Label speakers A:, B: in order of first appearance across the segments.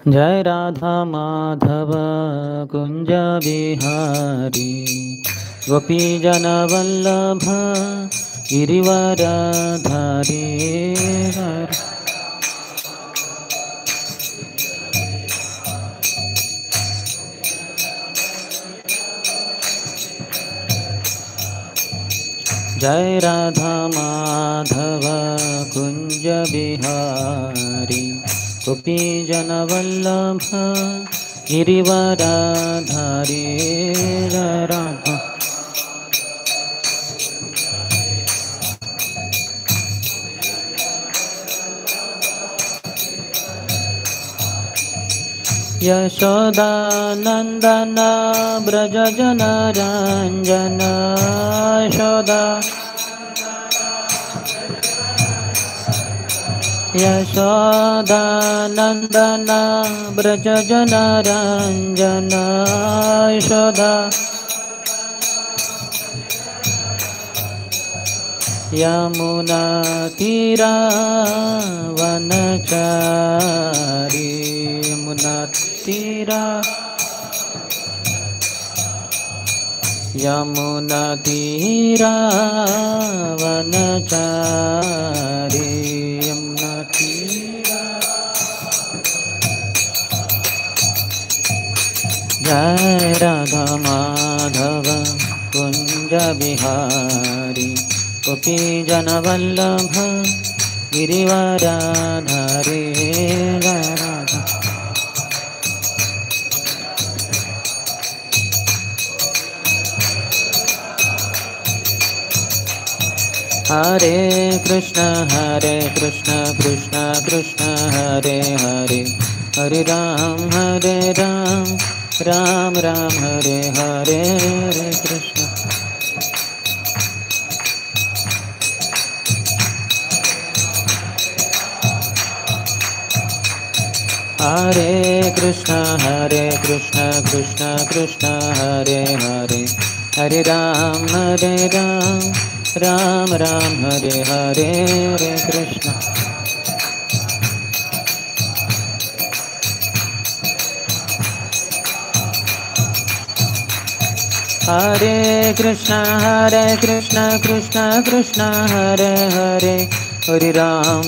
A: जय राधा माधव कुंज बिहारी गोपी जन वल्लभ गिरिवरधारी। जय राधा माधव कुंज बिहारी गोपी जन वल्लभ गिरिवरधारी। जय राधा यशोदा नंदन ब्रज जन रंजन। यशोदा यशोदा नंदन ब्रज जन रंजन। यशोदा यमुना तीरा वनचारी। यमुना तीरा यमुना तीरा वनचारी। यमुना तीरा। जय राधा माधव कुंज बिहारी गोपी जन वल्लभ गिरिवरधारी। जय राधा हरे कृष्ण कृष्ण कृष्ण हरे हरे हरे राम राम राम हरे हरे। हरे कृष्ण हरे कृष्ण कृष्ण कृष्ण हरे हरे हरे राम राम राम हरे हरे। हरे कृष्ण हरे कृष्ण कृष्ण कृष्ण हरे हरे हरे राम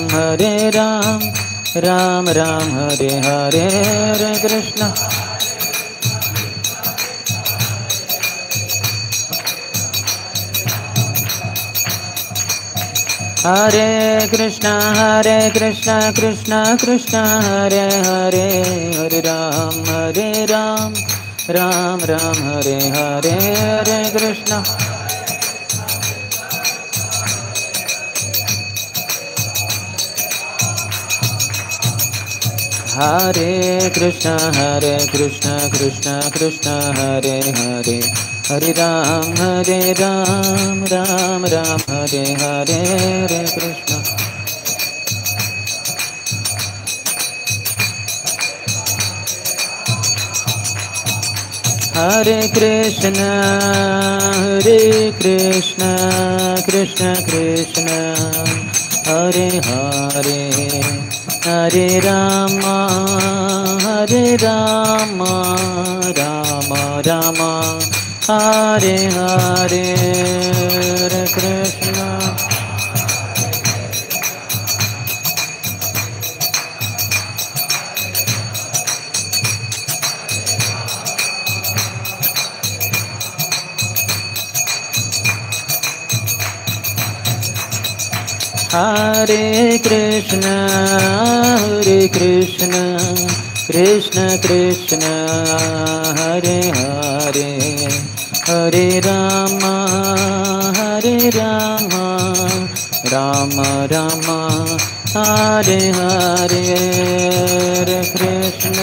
A: राम राम हरे हरे। हरे कृष्ण हरे कृष्ण कृष्ण कृष्ण हरे हरे हरे राम राम राम हरे हरे। हरे कृष्ण हरे कृष्ण कृष्ण कृष्ण हरे हरे हरे राम राम राम हरे हरे। हरे कृष्ण हरे कृष्ण कृष्ण कृष्ण हरे हरे हरे राम राम राम हरे हरे। हरे कृष्ण हरे कृष्ण कृष्ण कृष्ण हरे हरे हरे राम राम राम हरे हरे। हरे कृष्ण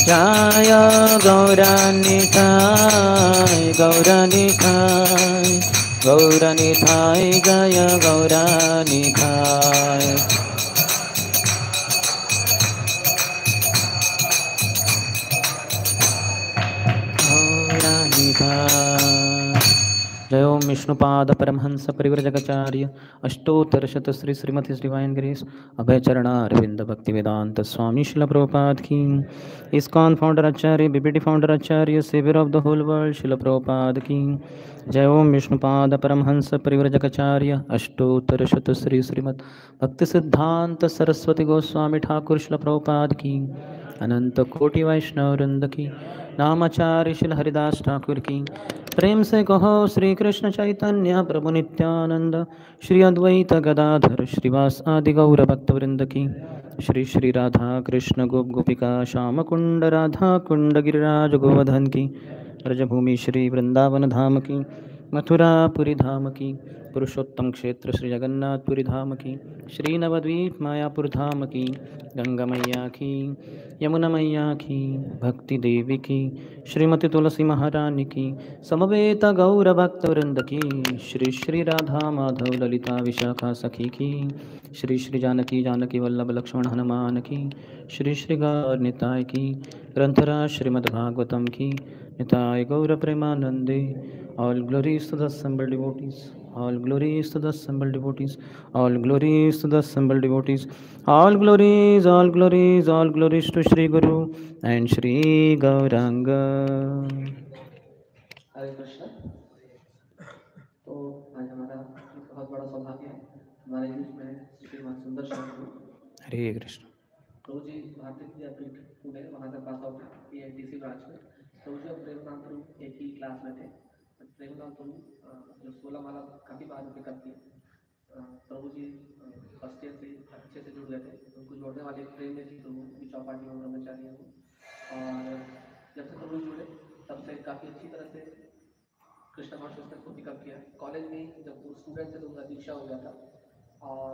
A: जय गौरानिताय गौरानिताय जय गौरानिताय। विष्णुपाद परमहंस परिव्रजकाचार्य अष्टोत्तरशत श्री श्रीमती डिवाइन ग्रेस अभय चरणारविंद भक्ति वेदांत स्वामी शिल प्रभुपाद की। ISKCON founder Acharya BPT founder Acharya saviour of the whole world Srila Prabhupada की जय। ओम विष्णुपाद परमहंस परिव्रजकाचार्य अष्टोत्तरशत श्री श्रीमद भक्ति सिद्धांत सरस्वती गोस्वामी ठाकुर शिल प्रभुपाद की। अनंत कोटि वैष्णव वृंद की नामाचार्य शिल हरिदास ठाकुर की। प्रेम से कहो श्री कृष्ण चैतन्य प्रभु नित्यानंद श्री अद्वैत गदाधर श्रीवास आदि गौर भक्त वृंद की। श्री श्री राधा कृष्ण गोप गोपिका श्याम कुंड राधा कुंड गिरिराज गोवर्धन की। ब्रजभूमि श्री वृंदावन धाम की। मथुरापुरी धाम की। पुरुषोत्तम क्षेत्र श्री जगन्नाथपुरी धाम की। श्री नवद्वीप मायापुर धाम की। गंगा मैया की, यमुना मैया की, भक्ति देवी की, श्रीमती तुलसी महारानी की, समवेत गौर भक्त वृंद की। श्री श्री राधा माधव ललिता विशाखा सखी की। श्री श्री जानकी जानकी वल्लभ लक्ष्मण हनुमान की। श्री श्री गौर निताय की। ग्रंथराज श्रीमद्भागवतम की। निताय गौर प्रेमानंदे। All glories to the assembled devotees. All glories to the assembled devotees. All glories to the assembled devotees. All glories, all glories, all glories to Shri Guru and Shri Gauranga.
B: हरे कृष्ण। तो आज हमारा बहुत बड़ा सौभाग्य है हमारे बीच में श्रीमान सुंदर शांति।
A: हरे कृष्ण।
B: प्रभु जी भारतीय विद्यापीठ पुणे वहाँ से पास आउट है पीएचडीसी ब्रांच में। प्रभु जी और प्रेमनाथ प्रभु एक ही क्लास में थे। प्रेमनाथ प्रभु जो 16 माला काफ़ी बाद में पिकअप किए। प्रभु जी फर्स्ट ईयर से अच्छे से जुड़ गए थे। उनको जोड़ने वाले प्रेम में थी प्रभु की चौपाटी में ब्रह्मचारी हूँ। और जब से प्रभु जुड़े तब से काफ़ी अच्छी तरह से कृष्ण कॉन्शियसनेस को पिकअप किया। कॉलेज में जब वो स्टूडेंट थे तो उनका दीक्षा हो गया था। और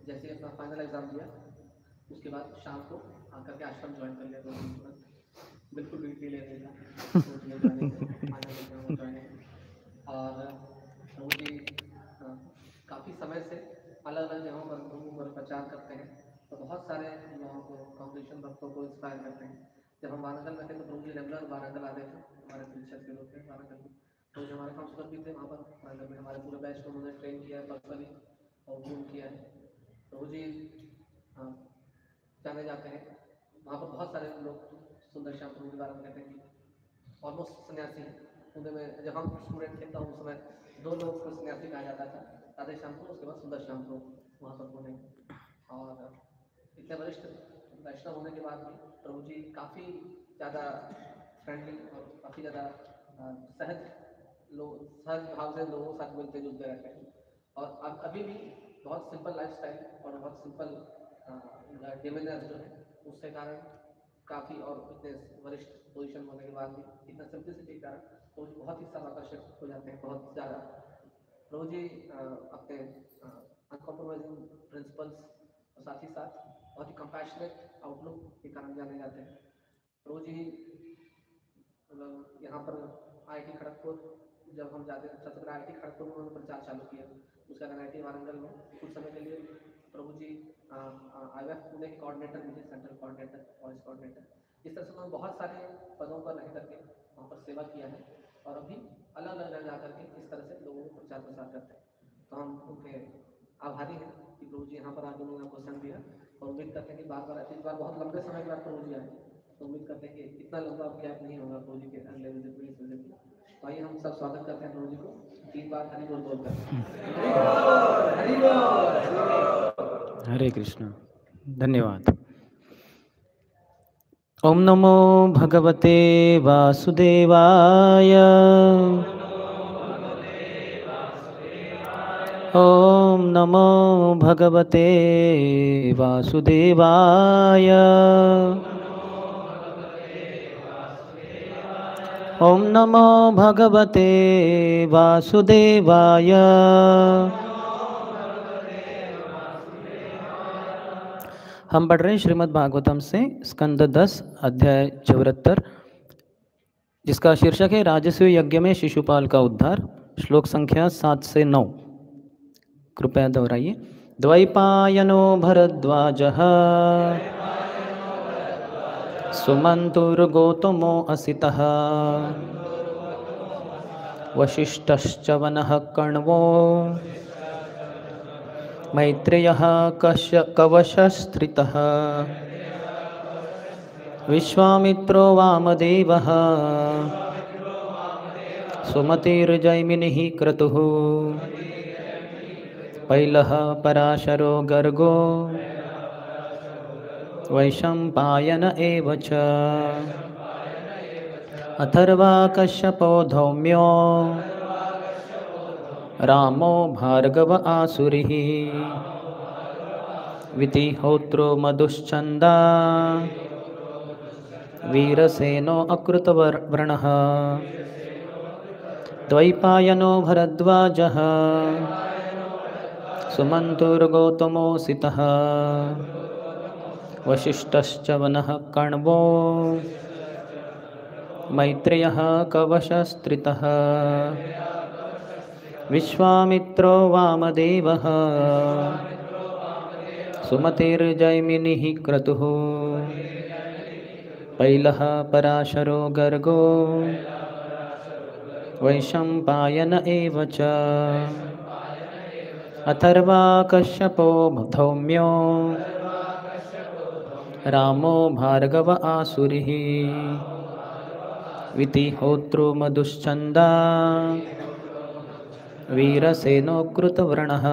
B: जैसे अपना फाइनल एग्ज़ाम दिया उसके बाद शाम को आकर के आश्रम ज्वाइन कर लिया। तो बिल्कुल भी ले लेगा और प्रभु जी काफ़ी समय से अलग अलग जगहों पर घूम पर प्रचार करते हैं। तो बहुत सारे लोगों को कॉम्पिटिशन भक्तों को इंस्पायर करते हैं। जब हम वारंगल में थे तो प्रभु जी रेगुलर वारंगल आते थे। हमारे शिक्षक के लोग थे वारंगल में। तो जो हमारे काउंसलर भी थे वहाँ पर वारंगल में हमारे पूरे बैच को उन्होंने ट्रेन किया है पर्सनली और घूम किया है। प्रभु जी जाने जाते हैं वहाँ पर बहुत सारे लोग सुंदर श्याम प्रभु के बारे में कहते हैं कि ऑलमोस्ट सन्यासी हैं। उनमें जब हम स्टूडेंट थे तो उस समय 2 लोग को सन्यासी कहा जाता था, राधे श्याम प्रभु उसके बाद सुंदर श्याम प्रभु वहाँ पर होने। और इतने वरिष्ठ वैष्णव होने के बाद भी प्रभु जी काफ़ी ज़्यादा फ्रेंडली और काफ़ी ज़्यादा सहज भाव से लोगों के साथ मिलते जुलते रहते हैं। और अब अभी भी बहुत सिंपल लाइफस्टाइल और बहुत सिंपल डिमेनर जो है उसके कारण काफ़ी और इतने वरिष्ठ पोजीशन होने के बाद भी इतना सिंपलिसिटी के कारण तो बहुत ही समाकर्षक हो जाते हैं बहुत ज़्यादा। प्रभु जी अपने अनकॉम्प्रोमाइजिंग प्रिंसिपल्स और साथ ही साथ बहुत ही कंपैशनेट आउटलुक के कारण जाने जाते हैं। प्रभु जी यहाँ पर IIT खड़गपुर जब हम जाते हैं सबसे पहले IIT खड़गपुर में उन्होंने प्रचार चालू किया। उसके बाद IIT वारंगल में कुछ समय के लिए प्रभु जी IIF पुणे के कोऑर्डिनेटर भी थे, सेंट्रल कोऑर्डिनेटर, वॉइस कोऑर्डिनेटर। इस तरह से उन्होंने बहुत सारे पदों पर रह करके वहाँ पर सेवा किया है और अभी अलग अलग जगह जा करके इस तरह से लोगों को प्रचार प्रसार करते हैं। तो हम उनके आभारी हैं कि प्रभु जी यहाँ पर आके उन्होंने हमको संग दिया और उम्मीद करते हैं कि बार बार इस बार बहुत लंबे समय के बाद प्रभु जी आए तो उम्मीद करते हैं कि इतना लंबा गैप नहीं होगा प्रभु जी के अगले विजिट में इस विजिट में। तो आइए हम सब स्वागत करते हैं प्रभु जी को 3 बार हरि बोल बोलकर।
A: हरे कृष्ण। धन्यवाद। ओम नमो भगवते वासुदेवाय। ओम नमो भगवते वासुदेवाय। ओम नमो भगवते वासुदेवाय। हम पढ़ रहे हैं श्रीमद् भागवतम से स्कंद 10 अध्याय 74 जिसका शीर्षक है राजस्व यज्ञ में शिशुपाल का उद्धार। श्लोक संख्या 7 से 9। कृपया दोहराइए। द्वैपायनो भरद्वाजः सुमंतुर्गौतमो असितः वसिष्ठश्च वनः कण्वो मैत्रेयः कवशस्त्रितः विश्वामित्रो वामदेवः सुमतिर्जैमिनिः क्रतुः पैलः पराशरो गर्गो वैशम्पायन एव च अथर्वा कश्यपो धौम्यो रामो भार्गव आसुरिः वितिहोत्रो मधुश्चन्दा वीरसेनो अकृतवर्णः द्वैपायनो भरद्वाजः सुमन्तुर्गौतमोऽसितः वसिष्ठश्च वनः कण्वो मैत्रेयः कवशस्त्रितः विश्वामित्रो वामदेवः सुमतिर्जैमिनिः क्रतुः पैलः पराशरो गर्गो वैशम्पायन एव च अथर्वा कश्यपो धौम्यो रामो भार्गव आसुरिः वितिहोत्रो मधुश्चन्दा वीरसेनो कृतवर्णः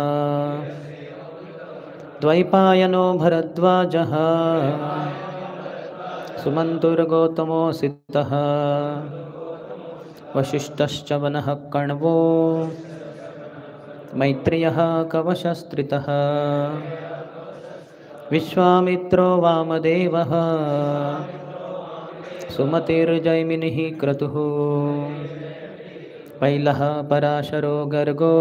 A: द्वैपायनो भरद्वाजः सुमन्तुर्गौतमोऽसितः वसिष्ठश्च वनः कण्वो मैत्रेयः कवशस्त्रितः विश्वामित्रो वामदेवः सुमतिर्जैमिनिः क्रतुः पैलः पराशरो गर्गो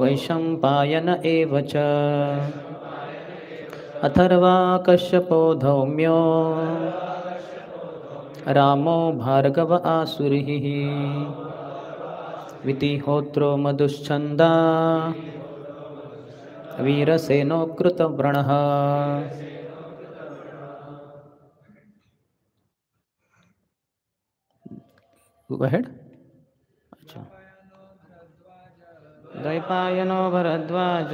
A: वैशम्पायन एव च अथर्वा कश्यपो धौम्यो रामो भार्गव आसुरिः वितिहोत्रो मधुश्चन्दा वीरसेनो कृतव्रणः। Go ahead. अच्छा द्वैपायनो भरद्वाज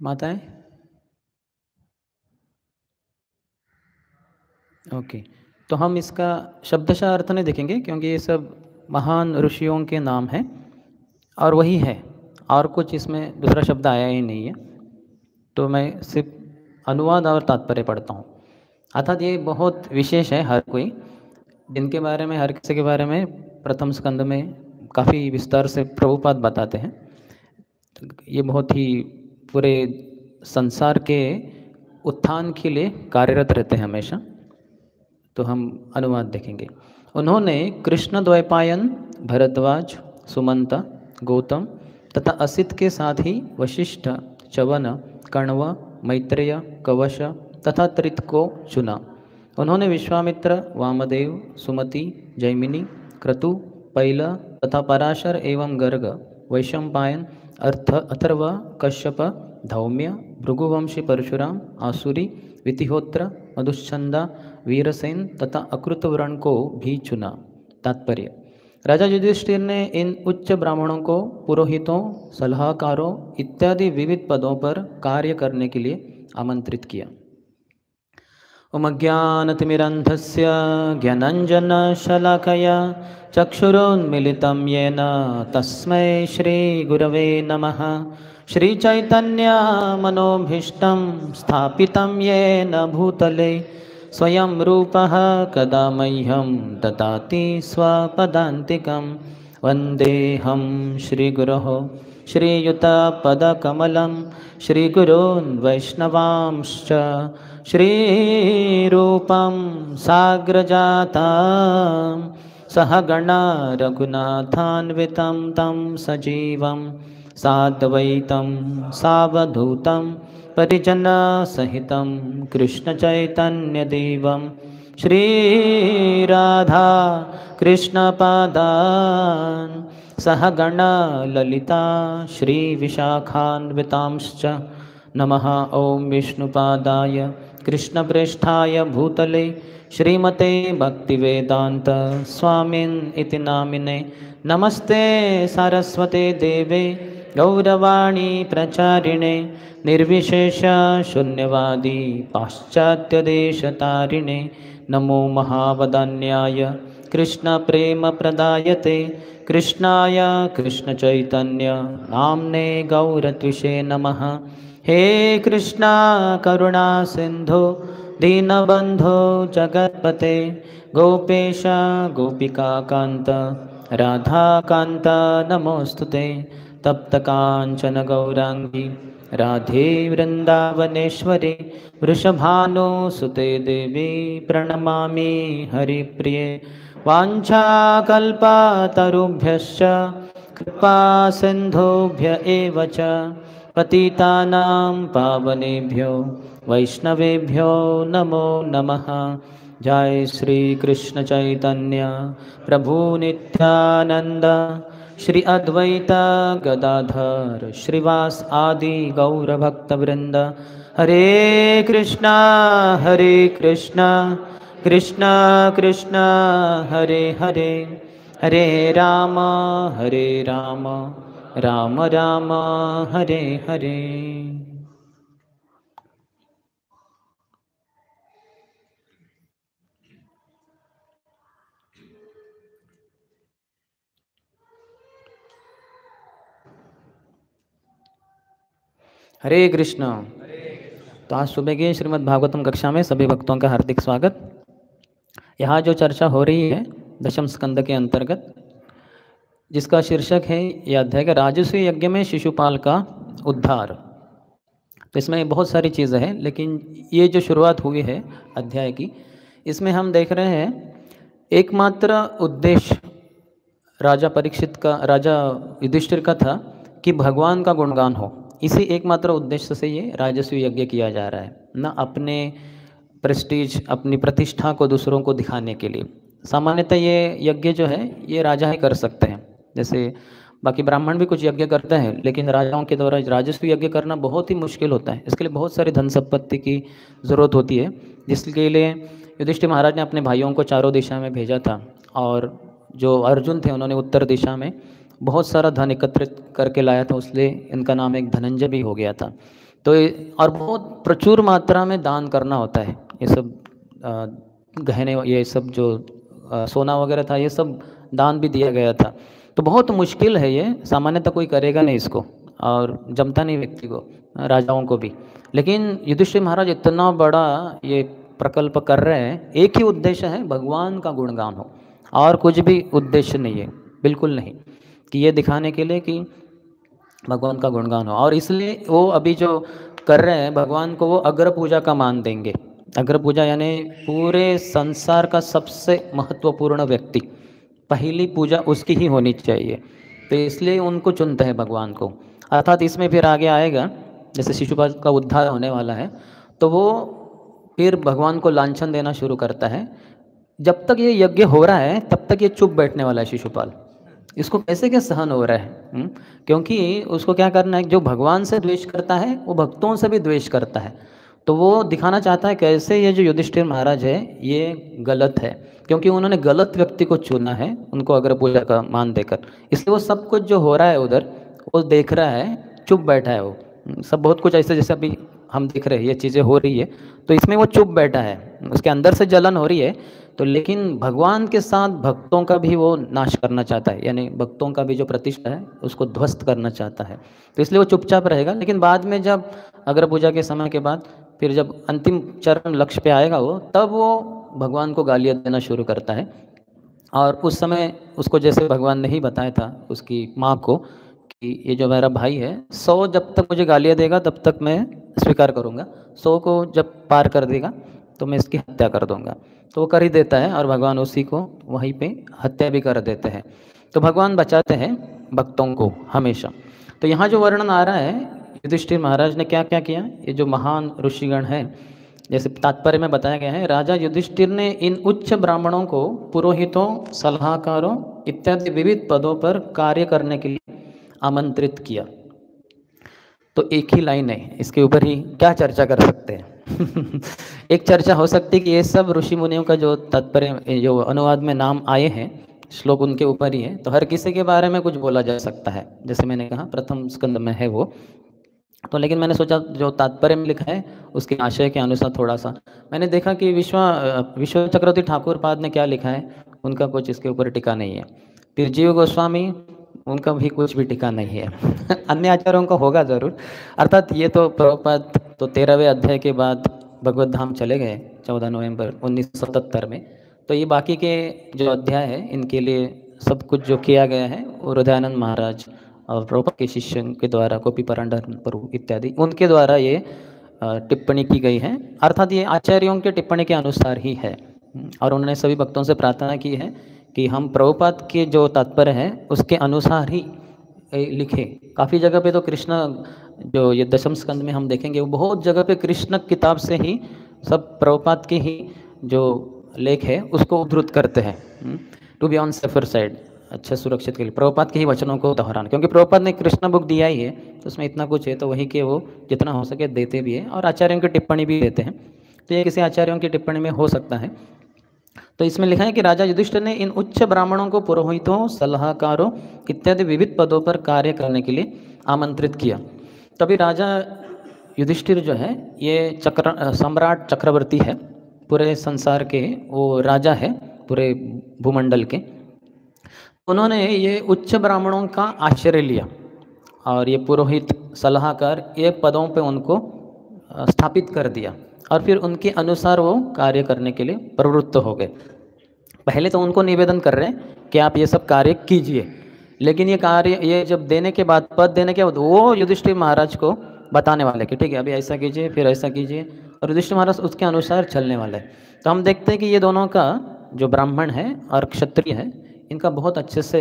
A: माताएं ओके। तो हम इसका शब्दशः अर्थ नहीं देखेंगे क्योंकि ये सब महान ऋषियों के नाम हैं और वही है, और कुछ इसमें दूसरा शब्द आया ही नहीं है। तो मैं सिर्फ अनुवाद और तात्पर्य पढ़ता हूँ। अर्थात ये बहुत विशेष है, हर कोई जिनके बारे में, हर किसी के बारे में प्रथम स्कंद में काफ़ी विस्तार से प्रभुपाद बताते हैं। ये बहुत ही पूरे संसार के उत्थान के लिए कार्यरत रहते हैं हमेशा। तो हम अनुवाद देखेंगे। उन्होंने कृष्ण द्वैपायन, भरद्वाज, सुमंता गौतम तथा असित के साथ ही वशिष्ठ, च्यवन, कण्व, मैत्रेय, कवश तथा त्रित को चुना। उन्होंने विश्वामित्र, वामदेव, सुमति, जैमिनी, क्रतु, पैल तथा पराशर एवं गर्ग, वैशंपायन, अथर्व, कश्यप, धौम्य, भृगुवंशी परशुराम, आसुरी, वितिहोत्र, मधुश्चंदा, वीरसेन तथा अकृतवर्ण को भी चुना। तात्पर्य: राजा युधिष्ठिर ने इन उच्च ब्राह्मणों को पुरोहितों, सलाहकारों इत्यादि विविध पदों पर कार्य करने के लिए आमंत्रित किया। उमज्ञानतिमिरन्धस्य ज्ञानञ्जनशलाकया चक्षुरुन्मीलितं येन तस्मै श्रीगुरवे नमः। श्रीचैतन्यमनोभीष्टं स्थापितं येन भूतले स्वयं रूपः कदा मह्यं ददाति स्वपदान्तिकं। वन्देऽहं श्रीगुरोः श्रीयुतपदकमलं श्रीगुरून् वैष्णवांश्च श्रीरूपं साग्रजातं सहगणा रघुनाथान्वितं तं सजीवं साद्वैतं सावधूतं परिजनसहितं कृष्णचैतन्यदेवं श्रीराधा कृष्णपादान् सहगणा ललिता श्रीविशाखान्वितांश्च। नमः ॐ विष्णुपादाय कृष्णप्रेष्ठाय भूतले श्रीमते भक्तिवेदांत स्वामिन् इति नामिने। नमस्ते सारस्वते देवे गौरवाणी प्रचारिणे निर्विशेष शून्यवादी पाश्चात्यदेशतारिणे। नमो महावदान्याय कृष्णप्रेमप्रदायते कृष्णाय कृष्णचैतन्य नाम्ने गौरत्विषे नमः। हे कृष्णा करुणा सिंधु दीनबंधो जगत्पते गोपेश गोपिकाकांत राधाकांत नमोस्तुते। तप्त कांचन गौरांगी राधे वृंदावनेश्वरी वृषभानुसुते देवी प्रणमामि हरिप्रिये। वाञ्छाकल्पतरुभ्यश्च कृपा सिन्धुभ्य एव च पतितानां पावनेभ्यो वैष्णवेभ्यो नमो नमः। जय श्री कृष्ण चैतन्य प्रभु नित्यानंद श्री अद्वैत गदाधर श्रीवास आदि गौरभक्तवृंद। हरे कृष्णा कृष्णा कृष्णा हरे हरे, हरे राम राम राम हरे हरे। हरे कृष्ण। तो आज सुबह की श्रीमद् भागवतम कक्षा में सभी भक्तों का हार्दिक स्वागत। यहाँ जो चर्चा हो रही है दशम स्कंद के अंतर्गत, जिसका शीर्षक है यह अध्याय का राजसूय यज्ञ में शिशुपाल का उद्धार। तो इसमें बहुत सारी चीज़ें हैं, लेकिन ये जो शुरुआत हुई है अध्याय की, इसमें हम देख रहे हैं एकमात्र उद्देश्य राजा परीक्षित का, राजा युधिष्ठिर का था कि भगवान का गुणगान हो। इसी एकमात्र उद्देश्य से ये राजसूय यज्ञ किया जा रहा है, न अपने प्रेस्टीज, अपनी प्रतिष्ठा को दूसरों को दिखाने के लिए। सामान्यतः ये यज्ञ जो है ये राजा ही कर सकते हैं, जैसे बाकी ब्राह्मण भी कुछ यज्ञ करते हैं, लेकिन राजाओं के द्वारा राजस्व यज्ञ करना बहुत ही मुश्किल होता है। इसके लिए बहुत सारी धन संपत्ति की ज़रूरत होती है, जिसके लिए युधिष्ठिर महाराज ने अपने भाइयों को चारों दिशा में भेजा था। और जो अर्जुन थे उन्होंने उत्तर दिशा में बहुत सारा धन एकत्रित करके लाया था, इसलिए इनका नाम एक धनंजय भी हो गया था। तो और बहुत प्रचुर मात्रा में दान करना होता है। ये सब गहने, ये सब जो सोना वगैरह था, ये सब दान भी दिया गया था। तो बहुत मुश्किल है ये, सामान्यतः कोई करेगा नहीं इसको, और जमता नहीं व्यक्ति को, राजाओं को भी। लेकिन युधिष्ठिर महाराज इतना बड़ा ये प्रकल्प कर रहे हैं, एक ही उद्देश्य है भगवान का गुणगान हो, और कुछ भी उद्देश्य नहीं है, बिल्कुल नहीं, कि ये दिखाने के लिए कि भगवान का गुणगान हो। और इसलिए वो अभी जो कर रहे हैं भगवान को, वो अग्र पूजा का मान देंगे। अग्र पूजा यानी पूरे संसार का सबसे महत्वपूर्ण व्यक्ति, पहली पूजा उसकी ही होनी चाहिए। तो इसलिए उनको चुनते हैं भगवान को। अर्थात इसमें फिर आगे आएगा, जैसे शिशुपाल का उद्धार होने वाला है तो वो फिर भगवान को लांछन देना शुरू करता है। जब तक ये यज्ञ हो रहा है तब तक ये चुप बैठने वाला है शिशुपाल। इसको कैसे क्या सहन हो रहा है? क्योंकि उसको क्या करना है, जो भगवान से द्वेष करता है वो भक्तों से भी द्वेष करता है। तो वो दिखाना चाहता है कैसे ये जो युधिष्ठिर महाराज है ये गलत है, क्योंकि उन्होंने गलत व्यक्ति को चुना है उनको अग्र पूजा का मान देकर। इसलिए वो सब कुछ जो हो रहा है उधर वो देख रहा है, चुप बैठा है वो। सब बहुत कुछ ऐसे जैसे अभी हम देख रहे हैं ये चीज़ें हो रही है, तो इसमें वो चुप बैठा है, उसके अंदर से जलन हो रही है। तो लेकिन भगवान के साथ भक्तों का भी वो नाश करना चाहता है, यानी भक्तों का भी जो प्रतिष्ठा है उसको ध्वस्त करना चाहता है। तो इसलिए वो चुपचाप रहेगा। लेकिन बाद में जब अग्र पूजा के समय के बाद फिर जब अंतिम चरण लक्ष्य पे आएगा वो, तब वो भगवान को गालियाँ देना शुरू करता है। और उस समय उसको जैसे भगवान ने ही बताया था उसकी माँ को कि ये जो मेरा भाई है 100 जब तक मुझे गालियाँ देगा तब तक मैं स्वीकार करूँगा, 100 को जब पार कर देगा तो मैं इसकी हत्या कर दूँगा। तो वो कर ही देता है और भगवान उसी को वहीं पे हत्या भी कर देते हैं। तो भगवान बचाते हैं भक्तों को हमेशा। तो यहाँ जो वर्णन आ रहा है युधिष्ठिर महाराज ने क्या क्या किया, ये जो महान ऋषिगण है, जैसे तात्पर्य में बताया गया है, राजा युधिष्ठिर ने इन उच्च ब्राह्मणों को पुरोहितों, सलाहकारों इत्यादि विविध पदों पर कार्य करने के लिए आमंत्रित किया। तो एक ही लाइन है, इसके ऊपर ही क्या चर्चा कर सकते हैं। एक चर्चा हो सकती है कि ये सब ऋषि मुनियों का जो तात्पर्य जो अनुवाद में नाम आए हैं श्लोक उनके ऊपर ही है, तो हर किसी के बारे में कुछ बोला जा सकता है। जैसे मैंने कहा प्रथम स्कंद में है वो, तो लेकिन मैंने सोचा जो तात्पर्य में लिखा है उसके आशय के अनुसार थोड़ा सा मैंने देखा कि विश्व चक्रवर्ती ठाकुर पाद ने क्या लिखा है, उनका कुछ इसके ऊपर टिका नहीं है। फिर जीव गोस्वामी, उनका भी कुछ भी टिका नहीं है। अन्य आचार्यों का होगा ज़रूर। अर्थात ये तो प्रभुपाद तो 13वें अध्याय के बाद भगवत धाम चले गए 14 नवंबर 1977 में। तो ये बाकी के जो अध्याय है इनके लिए सब कुछ जो किया गया है वो हृदयानंद महाराज और प्रभुपाद के शिष्य के द्वारा, गोपी परंडन प्रभु इत्यादि उनके द्वारा ये टिप्पणी की गई है। अर्थात ये आचार्यों के टिप्पणी के अनुसार ही है। और उन्होंने सभी भक्तों से प्रार्थना की है कि हम प्रभुपाद के जो तात्पर्य है उसके अनुसार ही लिखे। काफ़ी जगह पे तो कृष्ण जो ये दशम स्कंद में हम देखेंगे वो बहुत जगह पे कृष्ण किताब से ही सब प्रभुपाद के ही जो लेख है उसको उद्धृत करते हैं, to be on safer side, अच्छा सुरक्षित के लिए प्रभुपाद के ही वचनों को दोहराना। क्योंकि प्रभुपाद ने कृष्ण बुक दिया ही है तो उसमें इतना कुछ है, तो वही के वो जितना हो सके देते भी हैं और आचार्यों की टिप्पणी भी देते हैं। तो ये किसी आचार्यों की टिप्पणी में हो सकता है। तो इसमें लिखा है कि राजा युधिष्ठिर ने इन उच्च ब्राह्मणों को पुरोहितों, सलाहकारों इत्यादि विविध पदों पर कार्य करने के लिए आमंत्रित किया। तभी राजा युधिष्ठिर जो है ये सम्राट चक्रवर्ती है, पूरे संसार के वो राजा है पूरे भूमंडल के। उन्होंने ये उच्च ब्राह्मणों का आश्रय लिया और ये पुरोहित, सलाहकार ये पदों पे उनको स्थापित कर दिया और फिर उनके अनुसार वो कार्य करने के लिए प्रवृत्त हो गए। पहले तो उनको निवेदन कर रहे हैं कि आप ये सब कार्य कीजिए, लेकिन ये कार्य ये जब देने के बाद, पद देने के बाद वो युधिष्ठिर महाराज को बताने वाले कि ठीक है अभी ऐसा कीजिए फिर ऐसा कीजिए, और युधिष्ठिर महाराज उसके अनुसार चलने वाले। तो हम देखते हैं कि ये दोनों का जो ब्राह्मण है और क्षत्रिय है इनका बहुत अच्छे से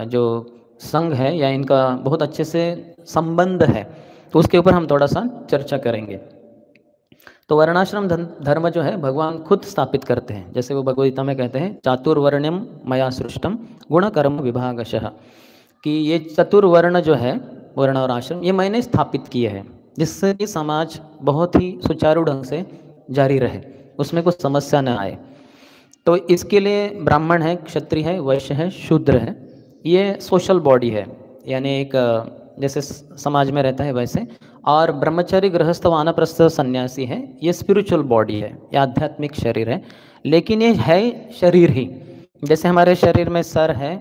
A: जो संघ है या इनका बहुत अच्छे से संबंध है, तो उसके ऊपर हम थोड़ा सा चर्चा करेंगे। तो वर्णाश्रम धर्म जो है भगवान खुद स्थापित करते हैं। जैसे वो भगवद्गीता में कहते हैं चातुर्वर्ण्यम मया सृष्टम गुण कर्म विभागशः, कि ये चतुर्वर्ण जो है वर्ण और आश्रम ये मैंने स्थापित किए हैं जिससे कि समाज बहुत ही सुचारू ढंग से जारी रहे, उसमें कुछ समस्या न आए। तो इसके लिए ब्राह्मण है, क्षत्रिय है, वैश्य है, शूद्र है, ये सोशल बॉडी है, यानी एक जैसे समाज में रहता है वैसे। और ब्रह्मचारी, गृहस्थ, वानप्रस्थ, सन्यासी है, ये स्पिरिचुअल बॉडी है, ये आध्यात्मिक शरीर है। लेकिन ये है शरीर ही, जैसे हमारे शरीर में सर है,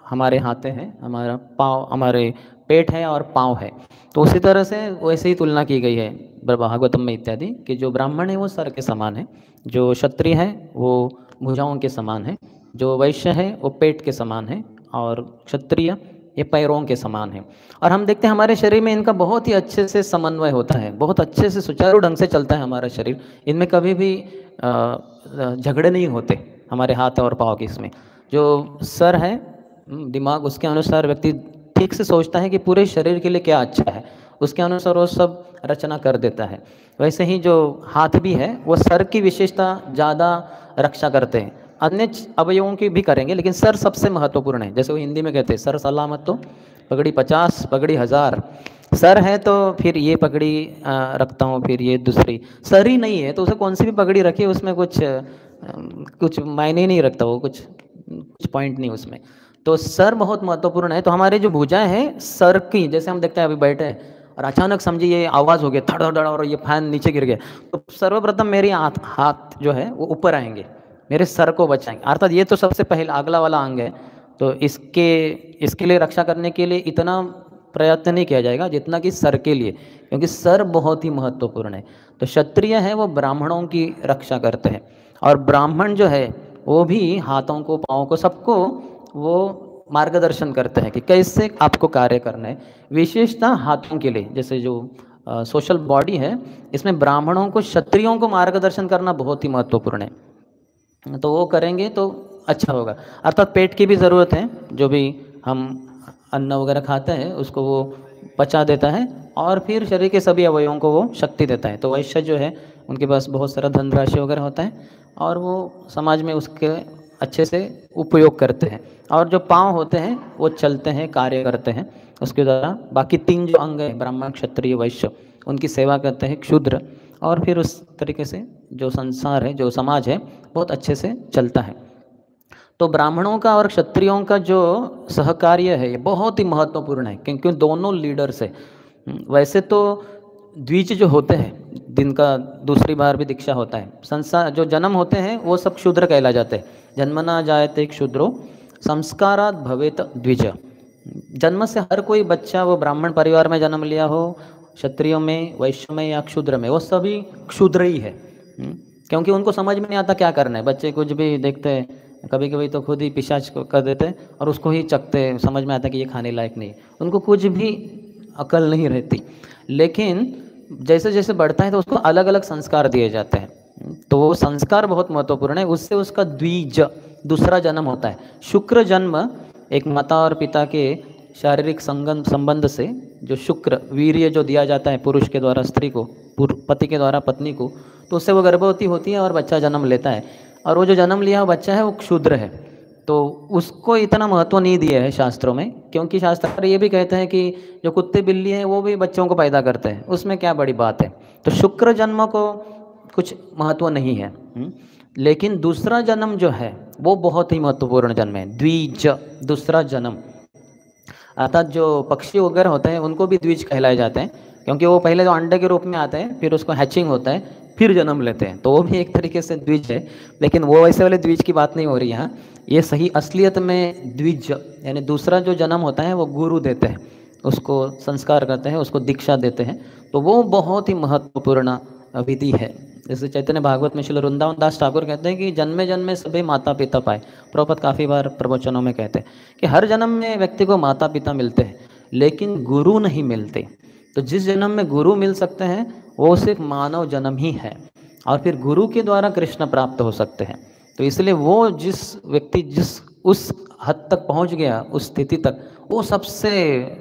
A: हमारे हाथे हैं, हमारा पाँव, हमारे पेट है और पाँव है, तो उसी तरह से वैसे ही तुलना की गई है भागवतम में इत्यादि कि जो ब्राह्मण है वो सर के समान है, जो क्षत्रिय है वो भुजाओं के समान है, जो वैश्य है वो पेट के समान है और क्षत्रिय ये पैरों के समान है। और हम देखते हैं हमारे शरीर में इनका बहुत ही अच्छे से समन्वय होता है, बहुत अच्छे से सुचारू ढंग से चलता है हमारा शरीर। इनमें कभी भी झगड़े नहीं होते हमारे हाथ और पाँव के। इसमें जो सर है दिमाग उसके अनुसार व्यक्ति ठीक से सोचता है कि पूरे शरीर के लिए क्या अच्छा है, उसके अनुसार वो सब रचना कर देता है। वैसे ही जो हाथ भी है वो सर की विशेषता ज़्यादा रक्षा करते हैं, अन्य अवयवों की भी करेंगे लेकिन सर सबसे महत्वपूर्ण है। जैसे वो हिंदी में कहते हैं सर सलामत तो पगड़ी 50 पगड़ी 1000। सर है तो फिर ये पगड़ी रखता हूँ, फिर ये दूसरी। सर ही नहीं है तो उसे कौन सी भी पगड़ी रखी उसमें कुछ मायने नहीं रखता, वो कुछ पॉइंट नहीं उसमें। तो सर बहुत महत्वपूर्ण है। तो हमारे जो भुजाएं हैं सर की, जैसे हम देखते हैं अभी बैठे हैं और अचानक समझिए ये आवाज़ हो गया धड़ धड़ धड़ और ये फैन नीचे गिर गया, तो सर्वप्रथम मेरी हाथ जो है वो ऊपर आएंगे, मेरे सर को बचाएंगे। अर्थात ये तो सबसे पहला अगला वाला अंग है, तो इसके लिए रक्षा करने के लिए इतना प्रयत्न नहीं किया जाएगा जितना कि सर के लिए, क्योंकि सर बहुत ही महत्वपूर्ण है। तो क्षत्रिय है वो ब्राह्मणों की रक्षा करते हैं, और ब्राह्मण जो है वो भी हाथों को पाँव को सबको वो मार्गदर्शन करते हैं कि कैसे आपको कार्य करना है। विशेषता हाथों के लिए, जैसे जो सोशल बॉडी है इसमें ब्राह्मणों को क्षत्रियों को मार्गदर्शन करना बहुत ही महत्वपूर्ण है। तो वो करेंगे तो अच्छा होगा। अर्थात पेट की भी ज़रूरत है, जो भी हम अन्न वगैरह खाते हैं उसको वो पचा देता है और फिर शरीर के सभी अवयवों को वो शक्ति देता है। तो वैश्य जो है उनके पास बहुत सारा धनराशि वगैरह होता है और वो समाज में उसके अच्छे से उपयोग करते हैं। और जो पाँव होते हैं वो चलते हैं, कार्य करते हैं उसके द्वारा। बाकी 3 जो अंग हैं ब्राह्मण क्षत्रिय वैश्य उनकी सेवा करते हैं क्षूद्र, और फिर उस तरीके से जो संसार है जो समाज है बहुत अच्छे से चलता है। तो ब्राह्मणों का और क्षत्रियों का जो सहकार्य है ये बहुत ही महत्वपूर्ण है, क्योंकि दोनों लीडर्स है। वैसे तो द्विज जो होते हैं जिनका दूसरी बार भी दीक्षा होता है, संसार जो जन्म होते हैं वो सब शूद्र कहला जाते हैं। जन्मना जायते क्षूद्रो संस्कारात् भवेत द्विज। जन्म से हर कोई बच्चा वो ब्राह्मण परिवार में जन्म लिया हो, क्षत्रियों में, वैश्य में या क्षूद्र में, वो सभी क्षूद्र ही है। क्योंकि उनको समझ में नहीं आता क्या करना है। बच्चे कुछ भी देखते हैं, कभी कभी तो खुद ही पिशाच कर देते हैं और उसको ही चखते हैं, समझ में आता है कि ये खाने लायक नहीं, उनको कुछ भी अकल नहीं रहती। लेकिन जैसे जैसे बढ़ता है तो उसको अलग अलग संस्कार दिए जाते हैं। तो वो संस्कार बहुत महत्वपूर्ण है, उससे उसका द्विज दूसरा जन्म होता है। शुक्र जन्म एक माता और पिता के शारीरिक संबंध से जो शुक्र वीर्य जो दिया जाता है पुरुष के द्वारा स्त्री को, पति के द्वारा पत्नी को, तो उससे वो गर्भवती होती है और बच्चा जन्म लेता है। और वो जो जन्म लिया हुआ बच्चा है वो क्षुद्र है, तो उसको इतना महत्व नहीं दिया है शास्त्रों में, क्योंकि शास्त्र ये भी कहते हैं कि जो कुत्ते बिल्ली हैं वो भी बच्चों को पैदा करते हैं, उसमें क्या बड़ी बात है। तो शुक्र जन्म को कुछ महत्व नहीं है। लेकिन दूसरा जन्म जो है वो बहुत ही महत्वपूर्ण जन्म है, द्विज, दूसरा जन्म। अर्थात जो पक्षी वगैरह होते हैं उनको भी द्विज कहलाए जाते हैं, क्योंकि वो पहले जो अंडे के रूप में आते हैं फिर उसको हैचिंग होता है फिर जन्म लेते हैं, तो वो भी एक तरीके से द्विज है। लेकिन वो वैसे वाले द्विज की बात नहीं हो रही यहाँ। ये सही असलियत में द्विज यानी दूसरा जो जन्म होता है वो गुरु देते हैं, उसको संस्कार करते हैं, उसको दीक्षा देते हैं। तो वो बहुत ही महत्वपूर्ण विधि है। जैसे चैतन्य भागवत में श्री वृंदावन दास ठाकुर कहते हैं कि जन्मे जन्मे सभी माता पिता पाए। प्रभुपाद काफ़ी बार प्रवचनों में कहते हैं कि हर जन्म में व्यक्ति को माता पिता मिलते हैं लेकिन गुरु नहीं मिलते। तो जिस जन्म में गुरु मिल सकते हैं वो सिर्फ मानव जन्म ही है, और फिर गुरु के द्वारा कृष्ण प्राप्त हो सकते हैं। तो इसलिए वो जिस व्यक्ति जिस उस हद तक पहुंच गया, उस स्थिति तक, वो सबसे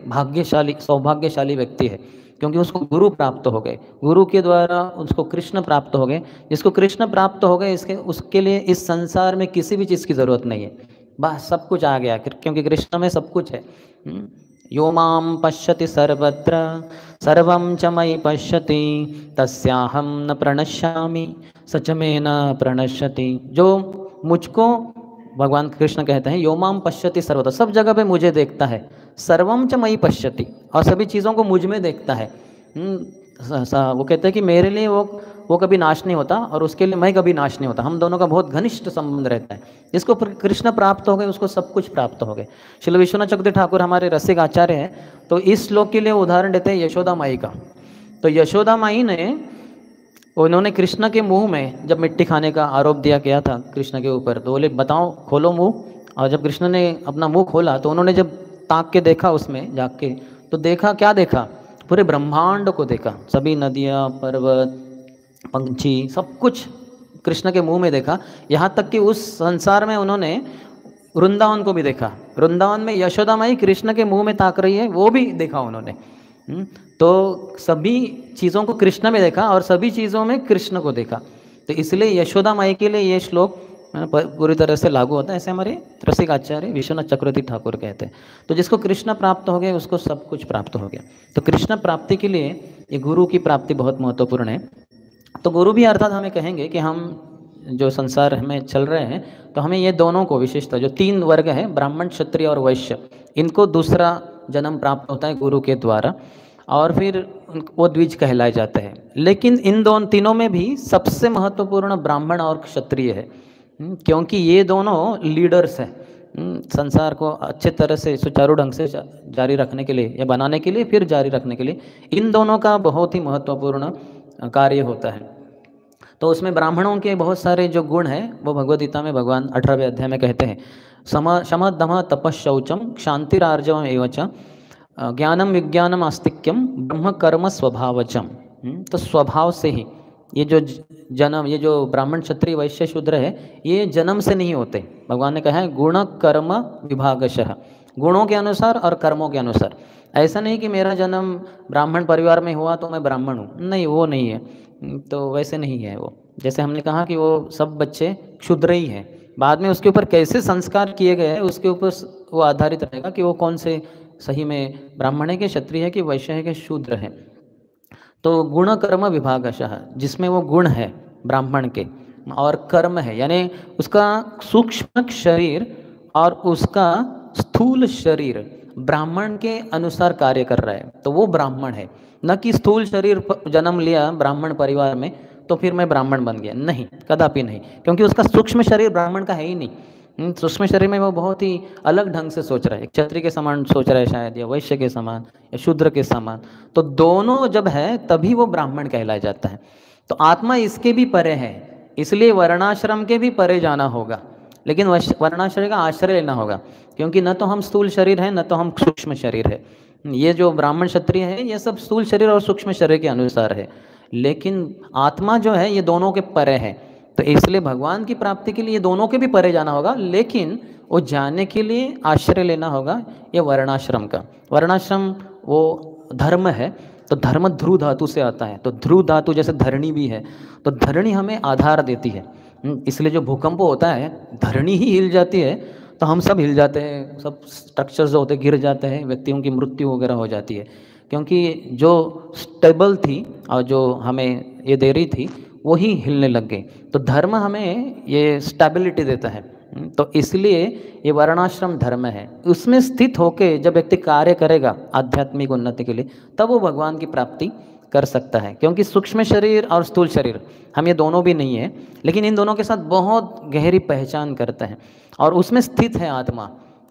A: भाग्यशाली सौभाग्यशाली व्यक्ति है, क्योंकि उसको गुरु प्राप्त हो गए, गुरु के द्वारा उसको कृष्ण प्राप्त हो गए। जिसको कृष्ण प्राप्त हो गए उसके लिए इस संसार में किसी भी चीज़ की ज़रूरत नहीं है, बस सब कुछ आ गया, क्योंकि कृष्ण में सब कुछ है। यो मां पश्यति सर्वत्र सर्वं च मयि पश्यति तस्याहं न प्रणश्यामि स च मे न प्रणश्यति। जो मुझको, भगवान कृष्ण कहते हैं, यो मां पश्यति सर्वत्र, सब जगह पे मुझे देखता है, सर्वं च मयि पश्यति, और सभी चीज़ों को मुझ में देखता है। वो कहते हैं कि मेरे लिए वो कभी नाश नहीं होता और उसके लिए मैं कभी नाश नहीं होता। हम दोनों का बहुत घनिष्ठ संबंध रहता है। जिसको कृष्ण प्राप्त हो गए उसको सब कुछ प्राप्त हो गए। श्री विश्वनाथ चक्रवर्ती ठाकुर हमारे रसिक आचार्य हैं, तो इस श्लोक के लिए उदाहरण देते हैं यशोदा माई का। तो यशोदा माई ने, उन्होंने कृष्ण के मुंह में जब मिट्टी खाने का आरोप दिया गया था कृष्ण के ऊपर, तो बोले बताओ खोलो मुंह। और जब कृष्ण ने अपना मुंह खोला तो उन्होंने जब ताक के देखा उसमें जाके, तो देखा, क्या देखा, पूरे ब्रह्मांड को देखा, सभी नदियाँ, पर्वत, पंछी, सब कुछ कृष्ण के मुंह में देखा। यहाँ तक कि उस संसार में उन्होंने वृंदावन को भी देखा, वृंदावन में यशोदा माई कृष्ण के मुंह में ताक रही है, वो भी देखा उन्होंने। तो सभी चीज़ों को कृष्ण में देखा और सभी चीज़ों में कृष्ण को देखा। तो इसलिए यशोदा माई के लिए ये श्लोक पूरी तरह से लागू होता है, ऐसे हमारे रसिक आचार्य विश्वनाथ चक्रवर्ती ठाकुर कहते हैं। तो जिसको कृष्ण प्राप्त हो गया उसको सब कुछ प्राप्त हो गया। तो कृष्ण प्राप्ति के लिए ये गुरु की प्राप्ति बहुत महत्वपूर्ण है। तो गुरु भी अर्थात हमें कहेंगे कि हम जो संसार में चल रहे हैं तो हमें ये दोनों को विशेषता, जो 3 वर्ग है ब्राह्मण क्षत्रिय और वैश्य, इनको दूसरा जन्म प्राप्त होता है गुरु के द्वारा और फिर वो द्विज कहलाए जाते हैं। लेकिन इन तीनों में भी सबसे महत्वपूर्ण ब्राह्मण और क्षत्रिय है, क्योंकि ये दोनों लीडर्स हैं संसार को अच्छे तरह से सुचारू ढंग से जारी रखने के लिए या बनाने के लिए, फिर जारी रखने के लिए इन दोनों का बहुत ही महत्वपूर्ण कार्य होता है। तो उसमें ब्राह्मणों के बहुत सारे जो गुण हैं वो भगवद गीता में भगवान 18वें अध्याय में कहते हैं, शम दम तपशौचम क्षांतिरार्जवम एवच ज्ञानम विज्ञानम आस्तिक्यम ब्रह्म कर्म स्वभावचम। तो स्वभाव से ही ये जो जन्म, ये जो ब्राह्मण क्षत्रिय वैश्य शूद्र है, ये जन्म से नहीं होते। भगवान ने कहा है गुण कर्म विभागशः, गुणों के अनुसार और कर्मों के अनुसार। ऐसा नहीं कि मेरा जन्म ब्राह्मण परिवार में हुआ तो मैं ब्राह्मण हूँ, नहीं, वो नहीं है। तो वैसे नहीं है वो। जैसे हमने कहा कि वो सब बच्चे क्षुद्र ही हैं, बाद में उसके ऊपर कैसे संस्कार किए गए हैं उसके ऊपर वो आधारित रहेगा कि वो कौन से सही में ब्राह्मण है कि क्षत्रिय है कि वैश्य है कि शूद्र है। तो गुण कर्म विभागशः, जिसमें वो गुण है ब्राह्मण के और कर्म है, यानी उसका सूक्ष्म शरीर और उसका स्थूल शरीर ब्राह्मण के अनुसार कार्य कर रहा है, तो वो ब्राह्मण है। न कि स्थूल शरीर जन्म लिया ब्राह्मण परिवार में तो फिर मैं ब्राह्मण बन गया, नहीं, कदापि नहीं, क्योंकि उसका सूक्ष्म शरीर ब्राह्मण का है ही नहीं। सूक्ष्म शरीर में वो बहुत ही अलग ढंग से सोच रहा है, क्षत्रिय के समान सोच रहा है शायद, या वैश्य के समान या शूद्र के समान। तो दोनों जब है तभी वो ब्राह्मण कहलाया जाता है। तो आत्मा इसके भी परे है, इसलिए वर्णाश्रम के भी परे जाना होगा, लेकिन वर्णाश्रम का आश्रय लेना होगा, क्योंकि न तो हम स्थूल शरीर हैं न तो हम सूक्ष्म शरीर है। ये जो ब्राह्मण क्षत्रिय है ये सब स्थूल शरीर और सूक्ष्म शरीर के अनुसार है, लेकिन आत्मा जो है ये दोनों के परे है। तो इसलिए भगवान की प्राप्ति के लिए ये दोनों के भी परे जाना होगा, लेकिन वो जाने के लिए आश्रय लेना होगा ये वर्णाश्रम का। वर्णाश्रम वो धर्म है, तो धर्म ध्रुव धातु से आता है। तो ध्रुव धातु जैसे धरणी भी है, तो धरणी हमें आधार देती है। इसलिए जो भूकंप होता है धरणी ही हिल जाती है तो हम सब हिल जाते हैं, सब स्ट्रक्चर्स जो होते गिर जाते हैं, व्यक्तियों की मृत्यु वगैरह हो जाती है, क्योंकि जो स्टेबल थी और जो हमें ये दे रही थी वही हिलने लग गई। तो धर्म हमें ये स्टेबिलिटी देता है। तो इसलिए ये वर्णाश्रम धर्म है, उसमें स्थित होके जब व्यक्ति कार्य करेगा आध्यात्मिक उन्नति के लिए तब वो भगवान की प्राप्ति कर सकता है। क्योंकि सूक्ष्म शरीर और स्थूल शरीर हम ये दोनों भी नहीं है, लेकिन इन दोनों के साथ बहुत गहरी पहचान करते हैं और उसमें स्थित है आत्मा।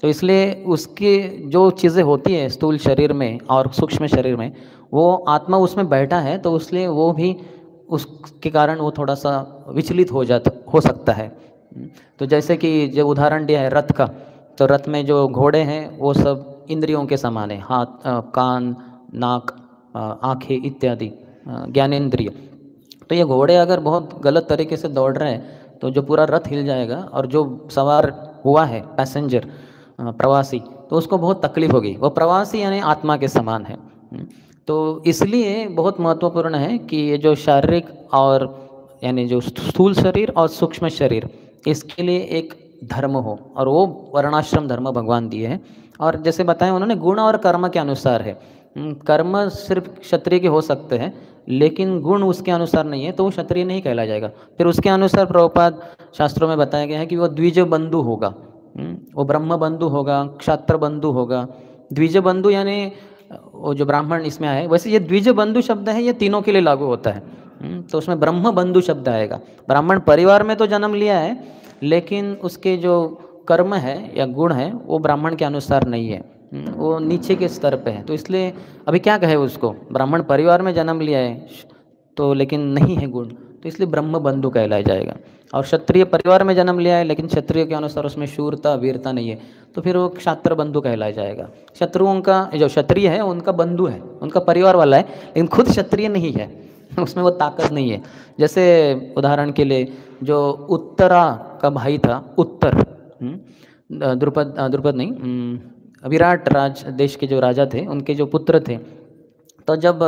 A: तो इसलिए उसकी जो चीज़ें होती है स्थूल शरीर में और सूक्ष्म शरीर में, वो आत्मा उसमें बैठा है, तो इसलिए वो भी उसके कारण वो थोड़ा सा विचलित हो सकता है। तो जैसे कि जो उदाहरण दिया है रथ का, तो रथ में जो घोड़े हैं वो सब इंद्रियों के समान है, हाथ, कान, नाक, आँखें इत्यादि ज्ञानेंद्रिय। तो ये घोड़े अगर बहुत गलत तरीके से दौड़ रहे हैं तो जो पूरा रथ हिल जाएगा, और जो सवार हुआ है पैसेंजर प्रवासी, तो उसको बहुत तकलीफ होगी। वो प्रवासी यानी आत्मा के समान है। तो इसलिए बहुत महत्वपूर्ण है कि ये जो शारीरिक और यानी जो स्थूल शरीर और सूक्ष्म शरीर, इसके लिए एक धर्म हो, और वो वर्णाश्रम धर्म भगवान दिए हैं। और जैसे बताया उन्होंने गुण और कर्म के अनुसार है। कर्म सिर्फ क्षत्रिय के हो सकते हैं, लेकिन गुण उसके अनुसार नहीं है, तो वो क्षत्रिय नहीं कहला जाएगा। फिर उसके अनुसार प्रभुपाद शास्त्रों में बताया गया है कि वो द्विज बंधु होगा, वो ब्रह्म बंधु होगा, क्षात्र बंधु होगा। द्विज बंधु यानी वो जो ब्राह्मण इसमें आए, वैसे ये द्विज बंधु शब्द है ये तीनों के लिए लागू होता है। तो उसमें ब्रह्म बंधु शब्द आएगा। ब्राह्मण परिवार में तो जन्म लिया है, लेकिन उसके जो कर्म है या गुण है वो ब्राह्मण के अनुसार नहीं है, वो नीचे के स्तर पे है। तो इसलिए अभी क्या कहे उसको, ब्राह्मण परिवार में जन्म लिया है तो लेकिन नहीं है गुण, तो इसलिए ब्रह्म बंधु कहलाया जाएगा। और क्षत्रिय परिवार में जन्म लिया है लेकिन क्षत्रिय के अनुसार उसमें शूरता वीरता नहीं है, तो फिर वो क्षात्र बंधु कहलाया जाएगा। शत्रुओं का जो क्षत्रिय है उनका बंधु है, उनका परिवार वाला है, लेकिन खुद क्षत्रिय नहीं है, उसमें वो ताकत नहीं है। जैसे उदाहरण के लिए जो उत्तरा का भाई था उत्तर, द्रुपद नहीं, विराट राज देश के जो राजा थे उनके जो पुत्र थे। तो जब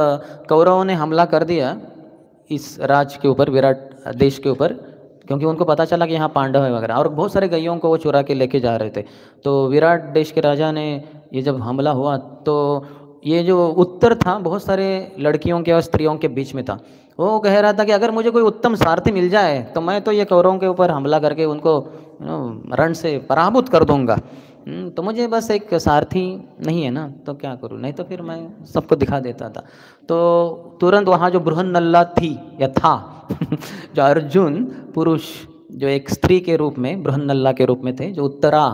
A: कौरवों ने हमला कर दिया इस राज के ऊपर, विराट देश के ऊपर, क्योंकि उनको पता चला कि यहाँ पांडव है वगैरह, और बहुत सारे गैयों को वो चुरा के लेके जा रहे थे। तो विराट देश के राजा ने ये जब हमला हुआ तो ये जो उत्तर था बहुत सारे लड़कियों के और स्त्रियों के बीच में था। वो कह रहा था कि अगर मुझे कोई उत्तम सारथी मिल जाए तो मैं तो ये कौरवों के ऊपर हमला करके उनको रण से पराभूत कर दूंगा। तो मुझे बस एक सारथी नहीं है ना, तो क्या करूँ, नहीं तो फिर मैं सबको दिखा देता था। तो तुरंत वहाँ जो बृहन्नल्ला थी या था जो अर्जुन पुरुष जो एक स्त्री के रूप में बृहन्नल्ला के रूप में थे, जो उत्तरा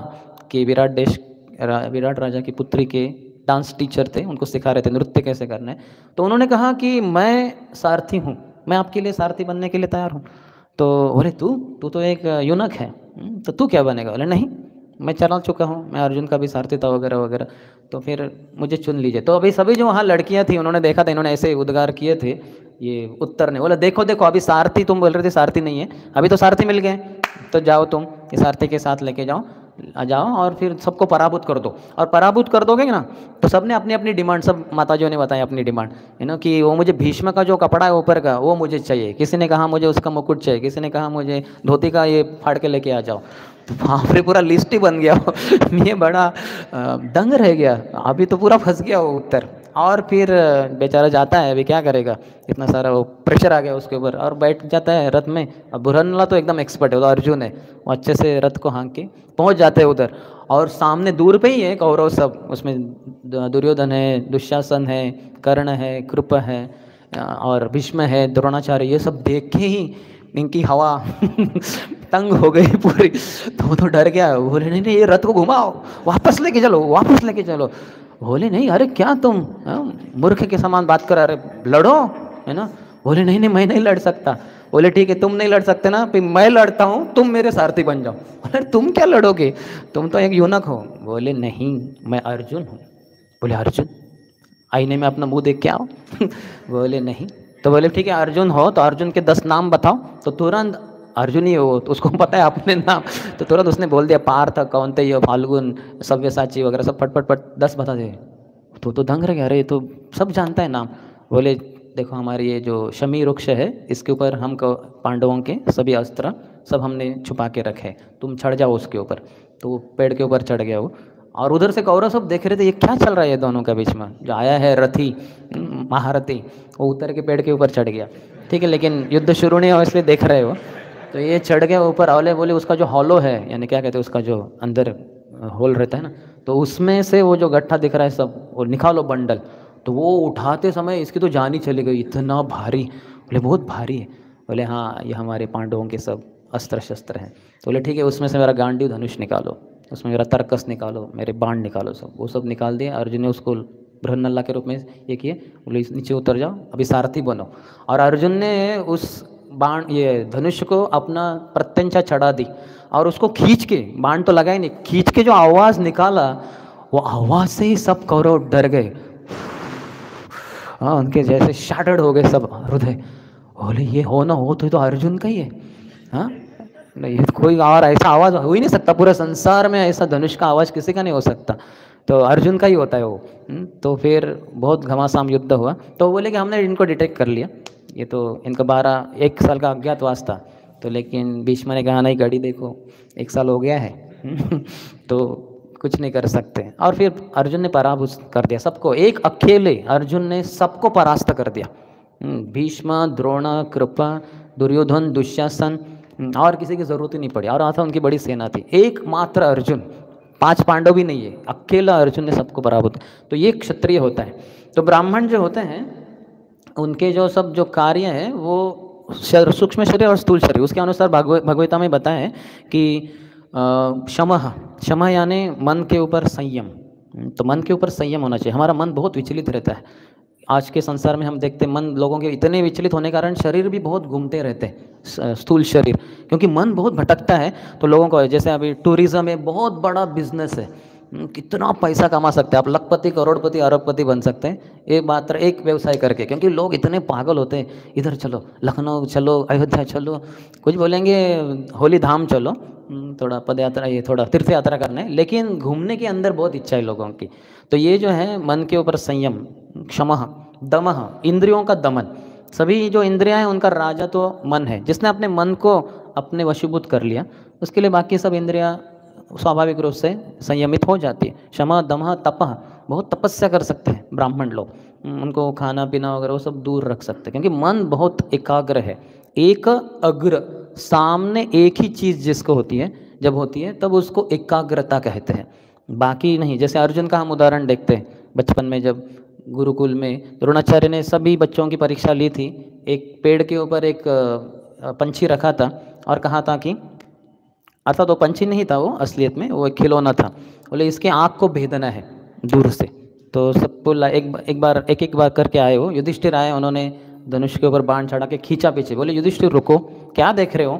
A: के विराट राजा की पुत्री के डांस टीचर थे, उनको सिखा रहे थे नृत्य कैसे करना है। तो उन्होंने कहा कि मैं सारथी हूँ, मैं आपके लिए सारथी बनने के लिए तैयार हूँ। तो बोले तू तू तो एक यूनक है, तो तू क्या बनेगा? बोले नहीं, मैं चला चुका हूँ, मैं अर्जुन का भी सारथी था वगैरह वगैरह, तो फिर मुझे चुन लीजिए। तो अभी सभी जो वहाँ लड़कियाँ थी उन्होंने देखा था, इन्होंने ऐसे उद्गार किए थे, ये उत्तर ने बोला देखो देखो अभी सारथी, तुम बोल रहे थे सारथी नहीं है, अभी तो सारथी मिल गए, तो जाओ तुम ये सारथी के साथ लेके जाओ, आ जाओ और फिर सबको पराभूत कर दो। और पराभूत कर दोगे ना तो सबने अपनी अपनी डिमांड, सब माताजियों ने बताया अपनी डिमांड, कि वो मुझे भीष्म का जो कपड़ा है ऊपर का वो मुझे चाहिए, किसी ने कहा मुझे उसका मुकुट चाहिए, किसी ने कहा मुझे धोती का ये फाड़ के लेके आ जाओ। तो वहाँ पर पूरा लिस्ट ही बन गया ये बड़ा दंग रह गया, अभी तो पूरा फंस गया वो उत्तर। और फिर बेचारा जाता है, अभी क्या करेगा, इतना सारा वो प्रेशर आ गया उसके ऊपर, और बैठ जाता है रथ में। अब बुरहनला तो एकदम एक्सपर्ट है, वो तो अर्जुन है, वो अच्छे से रथ को हाँक के पहुँच जाते हैं उधर। और सामने दूर पे ही है कौरव सब, उसमें दुर्योधन है, दुशासन है, कर्ण है, कृप है, और भीष्म है, द्रोणाचार्य, ये सब देख के ही इनकी हवा तंग हो गई पूरी। तो डर गया, बोले नहीं नहीं ये रथ को घुमाओ, वापस लेके चलो, वापस लेके चलो। बोले नहीं, अरे क्या तुम मूर्ख के समान बात कर रहे, लड़ो, है ना। बोले नहीं नहीं मैं नहीं लड़ सकता। बोले ठीक है तुम नहीं लड़ सकते ना, फिर मैं लड़ता हूँ, तुम मेरे सारथी बन जाओ। बोले तुम क्या लड़ोगे, तुम तो एक यूनक हो। बोले नहीं मैं अर्जुन हूँ। बोले अर्जुन, आईने में अपना मुंह देख के आओ। बोले नहीं। तो बोले ठीक है अर्जुन हो तो अर्जुन के 10 नाम बताओ। तो तुरंत अर्जुन ही हो तो उसको पता है अपने नाम, तो तुरंत उसने बोल दिया पार्थ, कौन्तेय, फाल्गुन, सव्यसाची वगैरह सब फट फट फट 10 बता दे। तो दंग रह गया, अरे ये तो सब जानता है नाम। बोले देखो हमारी ये जो शमी वृक्ष है इसके ऊपर हम पांडवों के सभी अस्त्र सब हमने छुपा के रखे, तुम चढ़ जाओ उसके ऊपर। तो वो पेड़ के ऊपर चढ़ गया वो, और उधर से कौरव सब देख रहे थे ये क्या चल रहा है ये दोनों के बीच में, जो आया है रथी महारथी वो उतर के पेड़ के ऊपर चढ़ गया। ठीक है, लेकिन युद्ध शुरू नहीं हुआ इसलिए देख रहे हो। तो ये चढ़ गया ऊपर, औले बोले उसका जो हॉलो है, यानी क्या कहते हैं उसका जो अंदर होल रहता है ना, तो उसमें से वो जो गट्ठा दिख रहा है सब वो निकालो बंडल। तो वो उठाते समय इसकी तो जान ही चली गई, इतना भारी। बोले बहुत भारी है। बोले हाँ ये हमारे पांडवों के सब अस्त्र शस्त्र हैं। तो बोले ठीक है उसमें से मेरा गांडीव धनुष निकालो, उसमें मेरा तरकस निकालो, मेरे बाण निकालो, सब वो सब निकाल दिया। अर्जुन ने उसको बृहन्नल्ला के रूप में ये किए, बोले नीचे उतर जाओ अभी सारथी बनो। और अर्जुन ने उस बाण ये धनुष को अपना प्रत्यंचा चढ़ा दी और उसको खींच के, बाण तो लगा ही नहीं, खींच के जो आवाज़ निकाला वो आवाज़ से ही सब कौरव डर गए। हाँ उनके जैसे शैटर्ड हो गए सब हृदय। बोले ये हो ना हो तो अर्जुन का ही है। हाँ नहीं कोई और ऐसा आवाज़ हो ही नहीं सकता, पूरे संसार में ऐसा धनुष का आवाज़ किसी का नहीं हो सकता, तो अर्जुन का ही होता है वो। तो फिर बहुत घमासान युद्ध हुआ। तो बोले कि हमने इनको डिटेक्ट कर लिया, ये तो इनका 1 साल का अज्ञातवास था। तो लेकिन भीष्म ने कहा नहीं घड़ी देखो 1 साल हो गया है तो कुछ नहीं कर सकते। और फिर अर्जुन ने पराभूत कर दिया सबको, एक अकेले अर्जुन ने सबको परास्त कर दिया। भीष्म, द्रोण, कृपा, दुर्योधन, दुशासन, और किसी की जरूरत ही नहीं पड़ी। और आता उनकी बड़ी सेना थी, एकमात्र अर्जुन, 5 पांडव भी नहीं है, अकेला अर्जुन ने सबको पराभूत। तो ये क्षत्रिय होता है। तो ब्राह्मण जो होते हैं उनके जो सब जो कार्य हैं वो सूक्ष्म शरीर और स्थूल शरीर, उसके अनुसार भगवद्गीता में बताया है कि शमः यानी मन के ऊपर संयम। तो मन के ऊपर संयम होना चाहिए। हमारा मन बहुत विचलित रहता है, आज के संसार में हम देखते हैं मन लोगों के इतने विचलित होने के कारण शरीर भी बहुत घूमते रहते हैं, स्थूल शरीर, क्योंकि मन बहुत भटकता है। तो लोगों को जैसे अभी टूरिज्म एक बहुत बड़ा बिजनेस है, कितना पैसा कमा सकते हैं आप, लखपति करोड़पति अरबपति बन सकते हैं एक मात्र एक व्यवसाय करके, क्योंकि लोग इतने पागल होते हैं, इधर चलो लखनऊ चलो अयोध्या चलो, कुछ बोलेंगे होली धाम चलो, थोड़ा पद यात्रा ये थोड़ा तीर्थ यात्रा करना है, लेकिन घूमने के अंदर बहुत इच्छा है लोगों की। तो ये जो है मन के ऊपर संयम, क्षमः, दमः, इंद्रियों का दमन, सभी जो इंद्रियां हैं उनका राजा तो मन है। जिसने अपने मन को अपने वशीभूत कर लिया उसके लिए बाकी सब इंद्रियां स्वाभाविक रूप से संयमित हो जाती है। क्षमा, दमः, तपः, बहुत तपस्या कर सकते हैं ब्राह्मण लोग, उनको खाना पीना वगैरह वो सब दूर रख सकते हैं, क्योंकि मन बहुत एकाग्र है। एक अग्र, सामने एक ही चीज़ जिसको होती है, जब होती है तब उसको एकाग्रता कहते हैं, बाकी नहीं। जैसे अर्जुन का हम उदाहरण देखते हैं, बचपन में जब गुरुकुल में द्रोणाचार्य ने सभी बच्चों की परीक्षा ली थी, एक पेड़ के ऊपर एक पंछी रखा था और कहा था कि, अर्थात तो पंछी नहीं था वो, असलियत में वो एक खिलौना था, बोले इसके आँख को भेदना है दूर से। तो सबको एक एक बार करके आए, वो युधिष्ठिर आए, उन्होंने धनुष के ऊपर बाण चढ़ा के खींचा पीछे, बोले युधिष्ठिर रुको, क्या देख रहे हो?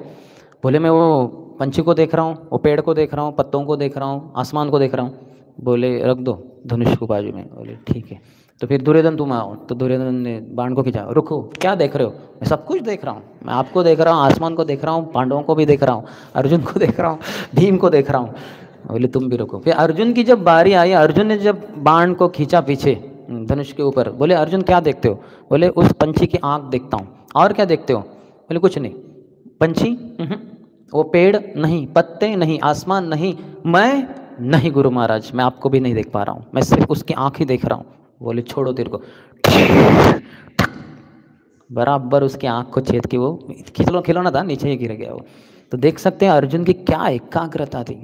A: बोले मैं वो पंछी को देख रहा हूँ, वो पेड़ को देख रहा हूँ, पत्तों को देख रहा हूँ, आसमान को देख रहा हूँ। बोले रख दो धनुष को बाजू में। बोले ठीक है। तो फिर दुर्योधन तुम आओ, तो दुर्योधन ने बाण को खींचा, रुको क्या देख रहे हो? मैं सब कुछ देख रहा हूँ, मैं आपको देख रहा हूँ, आसमान को देख रहा हूँ, पांडवों को भी देख रहा हूँ, अर्जुन को देख रहा हूँ, भीम को देख रहा हूँ। बोले तुम भी रुको। फिर अर्जुन की जब बारी आई, अर्जुन ने जब बाण को खींचा पीछे धनुष के ऊपर, बोले अर्जुन क्या देखते हो? बोले उस पंछी की आँख देखता हूँ। और क्या देखते हो? बोले कुछ नहीं। पंछी वो पेड़ नहीं, पत्ते नहीं, आसमान नहीं, मैं नहीं गुरु महाराज, मैं आपको भी नहीं देख पा रहा हूँ, मैं सिर्फ उसकी आँख ही देख रहा हूँ। बोले छोड़ो तेरे को, बराबर उसकी आँख को छेद के वो खिलौना था नीचे ही गिर गया वो। तो देख सकते हैं अर्जुन की क्या एकाग्रता थी।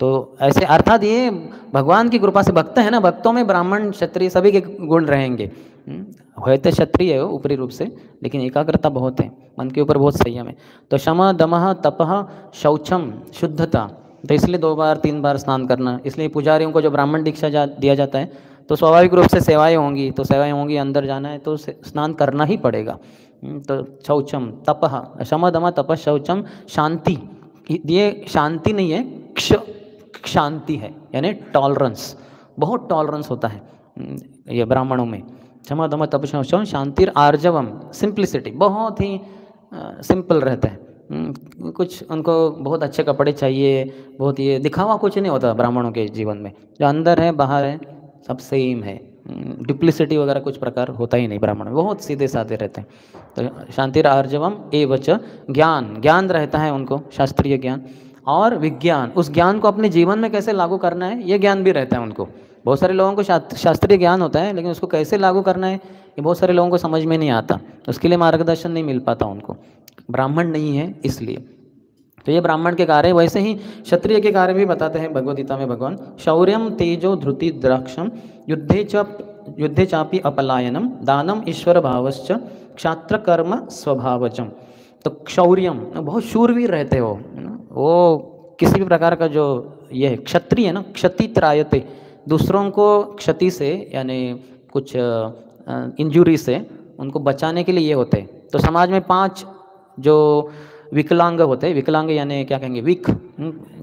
A: तो ऐसे अर्थात ये भगवान की कृपा से भक्त है ना, भक्तों में ब्राह्मण क्षत्रिय सभी के गुण रहेंगे। होते क्षत्रिय है वो ऊपरी रूप से, लेकिन एकाग्रता बहुत है, मन के ऊपर बहुत संयम है। तो शम, दमः, तपः, शौचम, शुद्धता। तो इसलिए 2 बार 3 बार स्नान करना। इसलिए पुजारियों को जो ब्राह्मण दीक्षा दिया जाता है तो स्वाभाविक रूप से सेवाएं होंगी, तो सेवाएं होंगी, अंदर जाना है तो स्नान करना ही पड़ेगा। तो शौचम, तपः, शम, दम, तपः, शौचम, शांति। ये शांति नहीं है, शांति है, यानी टॉलरेंस, बहुत टॉलरेंस होता है ये ब्राह्मणों में। क्षमा, दम, तप, शौचम, शांतिर, आर्जवम, सिंप्लिसिटी, बहुत ही सिंपल रहता है। कुछ उनको बहुत अच्छे कपड़े चाहिए, बहुत ये दिखावा कुछ नहीं होता ब्राह्मणों के जीवन में, जो अंदर है बाहर है सब सेम है। डिप्लिसिटी वगैरह कुछ प्रकार होता ही नहीं ब्राह्मण में, बहुत सीधे साधे रहते हैं। तो शांतिर, आर्जवम एवच, ज्ञान, ज्ञान रहता है उनको, शास्त्रीय ज्ञान, और विज्ञान, उस ज्ञान को अपने जीवन में कैसे लागू करना है ये ज्ञान भी रहता है उनको। बहुत सारे लोगों को शास्त्रीय ज्ञान होता है, लेकिन उसको कैसे लागू करना है ये बहुत सारे लोगों को समझ में नहीं आता, उसके लिए मार्गदर्शन नहीं मिल पाता उनको, ब्राह्मण नहीं है इसलिए। तो ये ब्राह्मण के कार्य। वैसे ही क्षत्रिय के कार्य भी बताते हैं भगवद गीता में भगवान। शौर्यम, तेजो, धृति, द्राक्षम, युद्धे चापि अपलायनम, दानम, ईश्वर भावश्च, क्षात्र कर्म स्वभावजम। तो शौर्यम, बहुत शूरवीर रहते हो वो, किसी भी प्रकार का जो ये क्षत्रिय है ना, क्षति त्रायते, दूसरों को क्षति से यानी कुछ इंजुरी से उनको बचाने के लिए ये होते हैं। तो समाज में 5 जो विकलांग होते हैं, विकलांग यानी क्या कहेंगे,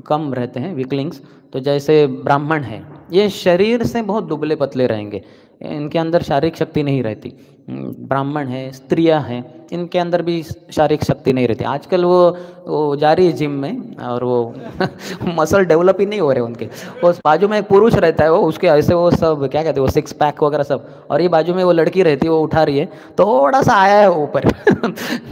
A: कम रहते हैं, विकलिंग्स। तो जैसे ब्राह्मण हैं, ये शरीर से बहुत दुबले पतले रहेंगे, इनके अंदर शारीरिक शक्ति नहीं रहती। ब्राह्मण है, स्त्रियां हैं, इनके अंदर भी शारीरिक शक्ति नहीं रहती। आजकल वो जा रही है जिम में और वो मसल डेवलप ही नहीं हो रहे उनके। वो बाजू में एक पुरुष रहता है, वो उसके ऐसे वो सब क्या कहते हैं, वो 6 पैक वगैरह सब, और ये बाजू में वो लड़की रहती है, वो उठा रही है, थोड़ा सा आया है ऊपर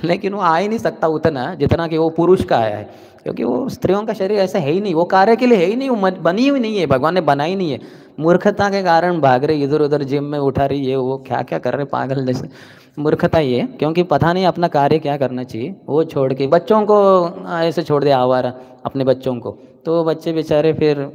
A: लेकिन वो आ ही नहीं सकता उतना जितना कि वो पुरुष का आया है, क्योंकि वो स्त्रियों का शरीर ऐसा है ही नहीं, वो कार्य के लिए है ही नहीं, वो बनी हुई नहीं है, भगवान ने बनाई नहीं है। मूर्खता के कारण भाग रहे इधर उधर, जिम में उठा रही है, वो क्या क्या कर रहे पागल जैसे। मूर्खता ये है, क्योंकि पता नहीं अपना कार्य क्या करना चाहिए, वो छोड़ के बच्चों को ऐसे छोड़ दिया आवारा, अपने बच्चों को, तो बच्चे बेचारे फिर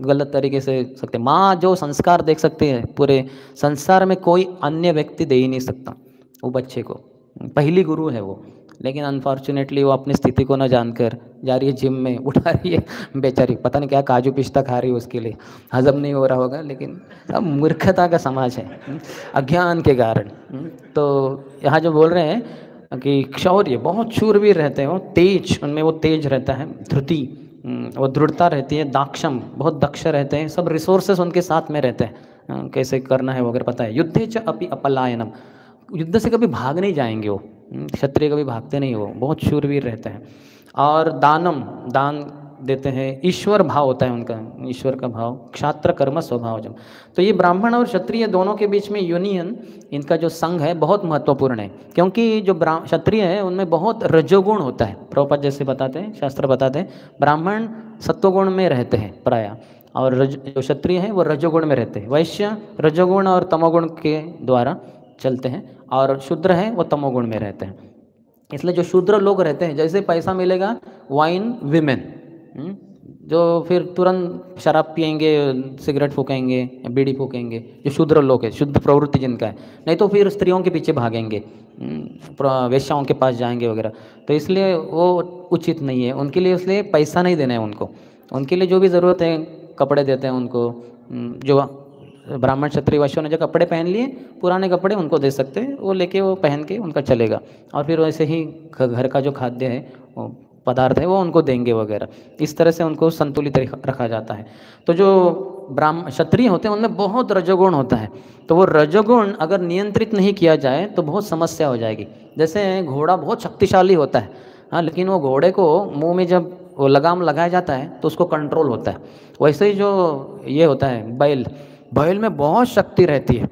A: गलत तरीके से सकते। माँ जो संस्कार देख सकते हैं पूरे संसार में कोई अन्य व्यक्ति दे ही नहीं सकता वो बच्चे को, पहली गुरु है वो। लेकिन अनफॉर्चुनेटली वो अपनी स्थिति को न जानकर जा रही है जिम में, उठा रही है बेचारी, पता नहीं क्या काजू पिस्ता खा रही है, उसके लिए हजम नहीं हो रहा होगा, लेकिन अब मूर्खता का समाज है अज्ञान के कारण। तो यहाँ जो बोल रहे हैं कि शौर्य, बहुत शूरवीर रहते हैं वो, तेज, उनमें वो तेज रहता है, धृति, वो दृढ़ता रहती है, दाक्षम, बहुत दक्ष रहते हैं, सब रिसोर्सेस उनके साथ में रहते हैं, कैसे करना है वगैरह पता है। युद्धे च अपि अपलायनम, युद्ध से कभी भाग नहीं जाएंगे वो, क्षत्रिय कभी भागते नहीं, वो बहुत शूरवीर रहते हैं। और दानम, दान देते हैं, ईश्वर भाव होता है उनका, ईश्वर का भाव, क्षात्र कर्म स्वभावजम। तो ये ब्राह्मण और क्षत्रिय दोनों के बीच में यूनियन, इनका जो संघ है बहुत महत्वपूर्ण है, क्योंकि जो क्षत्रिय है उनमें बहुत रजोगुण होता है। प्रभुपाद जैसे बताते हैं, शास्त्र बताते हैं, ब्राह्मण सत्वगुण में रहते हैं प्राय, और जो क्षत्रिय हैं वो रजोगुण में रहते हैं। वैश्य रजोगुण और तमोगुण के द्वारा चलते हैं, और शूद्र हैं वो तमोगुण में रहते हैं। इसलिए जो शूद्र लोग रहते हैं, जैसे पैसा मिलेगा, वाइन विमेन, जो फिर तुरंत शराब पिएंगे, सिगरेट फूकेंगे, बीड़ी फूकेंगे, जो शूद्र लोग हैं, शुद्ध प्रवृत्ति जिनका है, नहीं तो फिर स्त्रियों के पीछे भागेंगे, वेश्याओं के पास जाएंगे वगैरह। तो इसलिए वो उचित नहीं है उनके लिए, इसलिए पैसा नहीं देना है उनको। उनके लिए जो भी ज़रूरत है, कपड़े देते हैं उनको, जो ब्राह्मण क्षत्रिय वैश्यों ने जो कपड़े पहन लिए, पुराने कपड़े उनको दे सकते हैं, वो लेके वो पहन के उनका चलेगा। और फिर वैसे ही घर का जो खाद्य है, वो पदार्थ है, वो उनको देंगे वगैरह। इस तरह से उनको संतुलित रखा जाता है। तो जो क्षत्रिय होते हैं उनमें बहुत रजोगुण होता है, तो वो रजोगुण अगर नियंत्रित नहीं किया जाए तो बहुत समस्या हो जाएगी। जैसे घोड़ा बहुत शक्तिशाली होता है, हाँ, लेकिन वो घोड़े को मुंह में जब वो लगाम लगाया जाता है तो उसको कंट्रोल होता है। वैसे ही जो ये होता है बैल, बैल में बहुत शक्ति रहती है,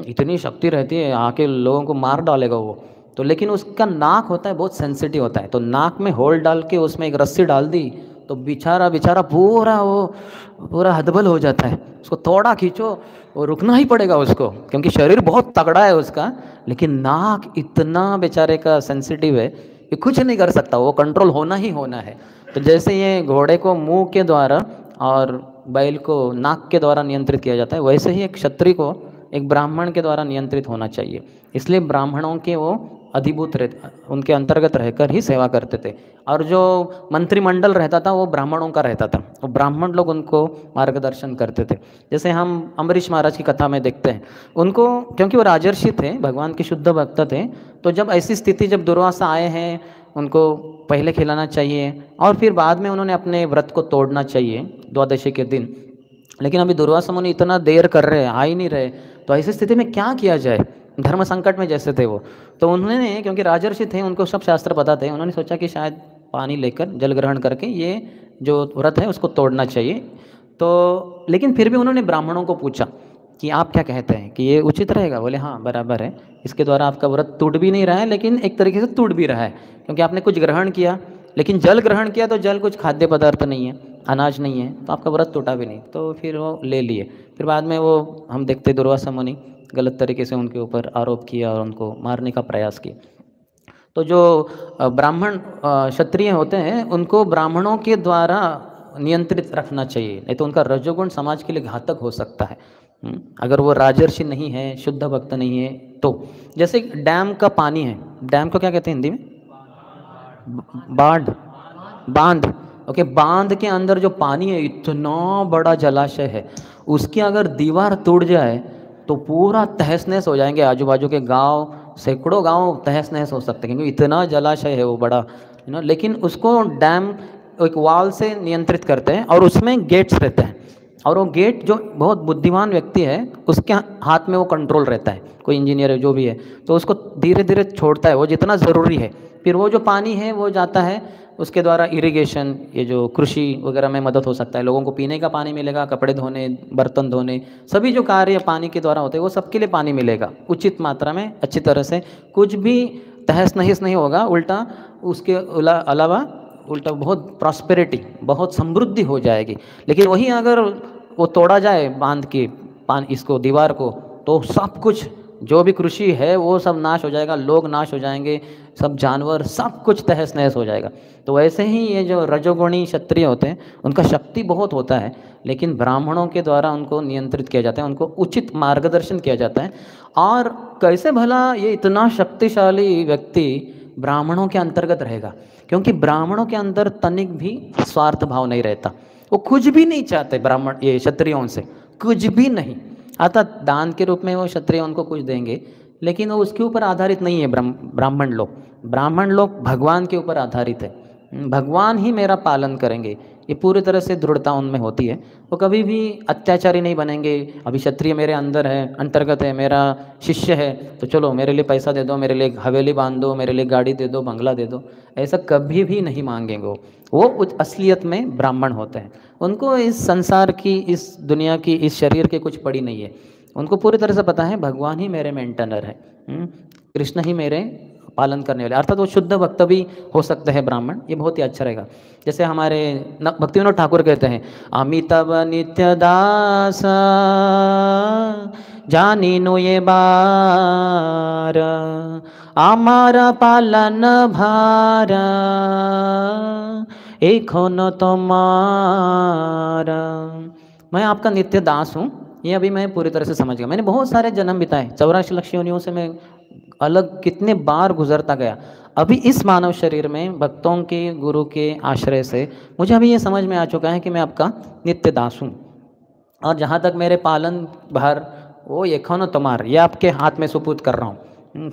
A: इतनी शक्ति रहती है आके लोगों को मार डालेगा वो। तो लेकिन उसका नाक होता है बहुत सेंसिटिव होता है, तो नाक में होल डाल के उसमें एक रस्सी डाल दी तो बेचारा पूरा हदबल हो जाता है। उसको थोड़ा खींचो, वो रुकना ही पड़ेगा उसको, क्योंकि शरीर बहुत तगड़ा है उसका, लेकिन नाक इतना बेचारे का सेंसिटिव है कि कुछ नहीं कर सकता, वो कंट्रोल होना ही होना है। तो जैसे ये घोड़े को मुंह के द्वारा और बैल को नाक के द्वारा नियंत्रित किया जाता है, वैसे ही एक क्षत्रिय को एक ब्राह्मण के द्वारा नियंत्रित होना चाहिए। इसलिए ब्राह्मणों के वो अधिभूत रहते, उनके अंतर्गत रहकर ही सेवा करते थे। और जो मंत्रिमंडल रहता था वो ब्राह्मणों का रहता था, वो ब्राह्मण लोग उनको मार्गदर्शन करते थे। जैसे हम अम्बरीश महाराज की कथा में देखते हैं, उनको, क्योंकि वो राजर्षि थे, भगवान के शुद्ध भक्त थे, तो जब ऐसी स्थिति, जब दुर्वासा आए हैं, उनको पहले खिलाना चाहिए और फिर बाद में उन्होंने अपने व्रत को तोड़ना चाहिए द्वादशी के दिन। लेकिन अभी दुर्वासा मुनि इतना देर कर रहे हैं, आ ही नहीं रहे, तो ऐसी स्थिति में क्या किया जाए, धर्म संकट में जैसे थे वो। तो उन्होंने, क्योंकि राजर्षि थे, उनको सब शास्त्र पता थे, उन्होंने सोचा कि शायद पानी लेकर जल ग्रहण करके ये जो व्रत है उसको तोड़ना चाहिए। तो लेकिन फिर भी उन्होंने ब्राह्मणों को पूछा कि आप क्या कहते हैं कि ये उचित रहेगा? बोले हाँ बराबर है, इसके द्वारा आपका व्रत टूट भी नहीं रहा है, लेकिन एक तरीके से टूट भी रहा है, क्योंकि आपने कुछ ग्रहण किया, लेकिन जल ग्रहण किया तो जल कुछ खाद्य पदार्थ नहीं है, अनाज नहीं है, तो आपका व्रत टूटा भी नहीं। तो फिर वो ले लिए। फिर बाद में वो हम देखते दुर्वासा मुनि गलत तरीके से उनके ऊपर आरोप किया और उनको मारने का प्रयास किया। तो जो ब्राह्मण क्षत्रिय होते हैं उनको ब्राह्मणों के द्वारा नियंत्रित रखना चाहिए, नहीं तो उनका रजोगुण समाज के लिए घातक हो सकता है। अगर वो राजर्षि नहीं है, शुद्ध भक्त नहीं है तो। जैसे डैम का पानी है, डैम को क्या कहते हैं हिंदी में? बांध, बांध, ओके। बांध के अंदर जो पानी है, इतना बड़ा जलाशय है, उसकी अगर दीवार टूट जाए तो पूरा तहस नहस हो जाएंगे, आजू बाजू के गांव, सैकड़ों गांव तहस नहस हो सकते हैं, क्योंकि इतना जलाशय है वो बड़ा, है ना। लेकिन उसको डैम एक वाल से नियंत्रित करते हैं और उसमें गेट्स रहते हैं, और वो गेट जो बहुत बुद्धिमान व्यक्ति है उसके हाथ में वो कंट्रोल रहता है, कोई इंजीनियर है जो भी है, तो उसको धीरे धीरे छोड़ता है वो जितना ज़रूरी है। फिर वो जो पानी है वो जाता है, उसके द्वारा इरिगेशन, ये जो कृषि वगैरह में मदद हो सकता है, लोगों को पीने का पानी मिलेगा, कपड़े धोने, बर्तन धोने, सभी जो कार्य पानी के द्वारा होते हैं वो सबके लिए पानी मिलेगा उचित मात्रा में, अच्छी तरह से, कुछ भी तहस नहस नहीं होगा, उल्टा उसके अलावा उल्टा बहुत प्रॉस्पेरिटी, बहुत समृद्धि हो जाएगी। लेकिन वही अगर वो तोड़ा जाए बांध की इसको दीवार को, तो सब कुछ जो भी कृषि है वो सब नाश हो जाएगा, लोग नाश हो जाएंगे, सब जानवर, सब कुछ तहस नहस हो जाएगा। तो वैसे ही ये जो रजोगुणी क्षत्रिय होते हैं उनका शक्ति बहुत होता है, लेकिन ब्राह्मणों के द्वारा उनको नियंत्रित किया जाता है, उनको उचित मार्गदर्शन किया जाता है। और कैसे भला ये इतना शक्तिशाली व्यक्ति ब्राह्मणों के अंतर्गत रहेगा? क्योंकि ब्राह्मणों के अंदर तनिक भी स्वार्थ भाव नहीं रहता, वो कुछ भी नहीं चाहते ब्राह्मण, ये क्षत्रियों से कुछ भी नहीं। अर्थात दान के रूप में वो क्षत्रिय उनको कुछ देंगे, लेकिन वो उसके ऊपर आधारित नहीं है। ब्राह्मण लोग भगवान के ऊपर आधारित है, भगवान ही मेरा पालन करेंगे, ये पूरी तरह से दृढ़ता उनमें होती है, वो कभी भी अत्याचारी नहीं बनेंगे। अभी क्षत्रिय मेरे अंदर है, अंतर्गत है, मेरा शिष्य है, तो चलो मेरे लिए पैसा दे दो, मेरे लिए हवेली बांध दो, मेरे लिए गाड़ी दे दो, बंगला दे दो, ऐसा कभी भी नहीं मांगेंगे वो असलियत में ब्राह्मण होते हैं। उनको इस संसार की, इस दुनिया की, इस शरीर की कुछ पड़ी नहीं है। उनको पूरी तरह से पता है भगवान ही मेरे मेंटेनर है, कृष्ण ही मेरे पालन करने वाले, अर्थात वो शुद्ध भक्त भी हो सकते हैं ब्राह्मण। ये बहुत ही अच्छा रहेगा। जैसे हमारे भक्तिविनोद ठाकुर कहते हैं, अमितव नित्य दास जानी नो ये बार, आमारा पालन भार एक हो न तुम्हारा। मैं आपका नित्य दास हूँ, ये अभी मैं पूरी तरह से समझ गया। मैंने बहुत सारे जन्म बिताए, 84 लाख योनियों से मैं अलग कितने बार गुजरता गया। अभी इस मानव शरीर में भक्तों के, गुरु के आश्रय से मुझे अभी ये समझ में आ चुका है कि मैं आपका नित्य दास हूँ, और जहाँ तक मेरे पालन भार वो ये खानो तुम्हार, ये आपके हाथ में सुपुर्द कर रहा हूँ।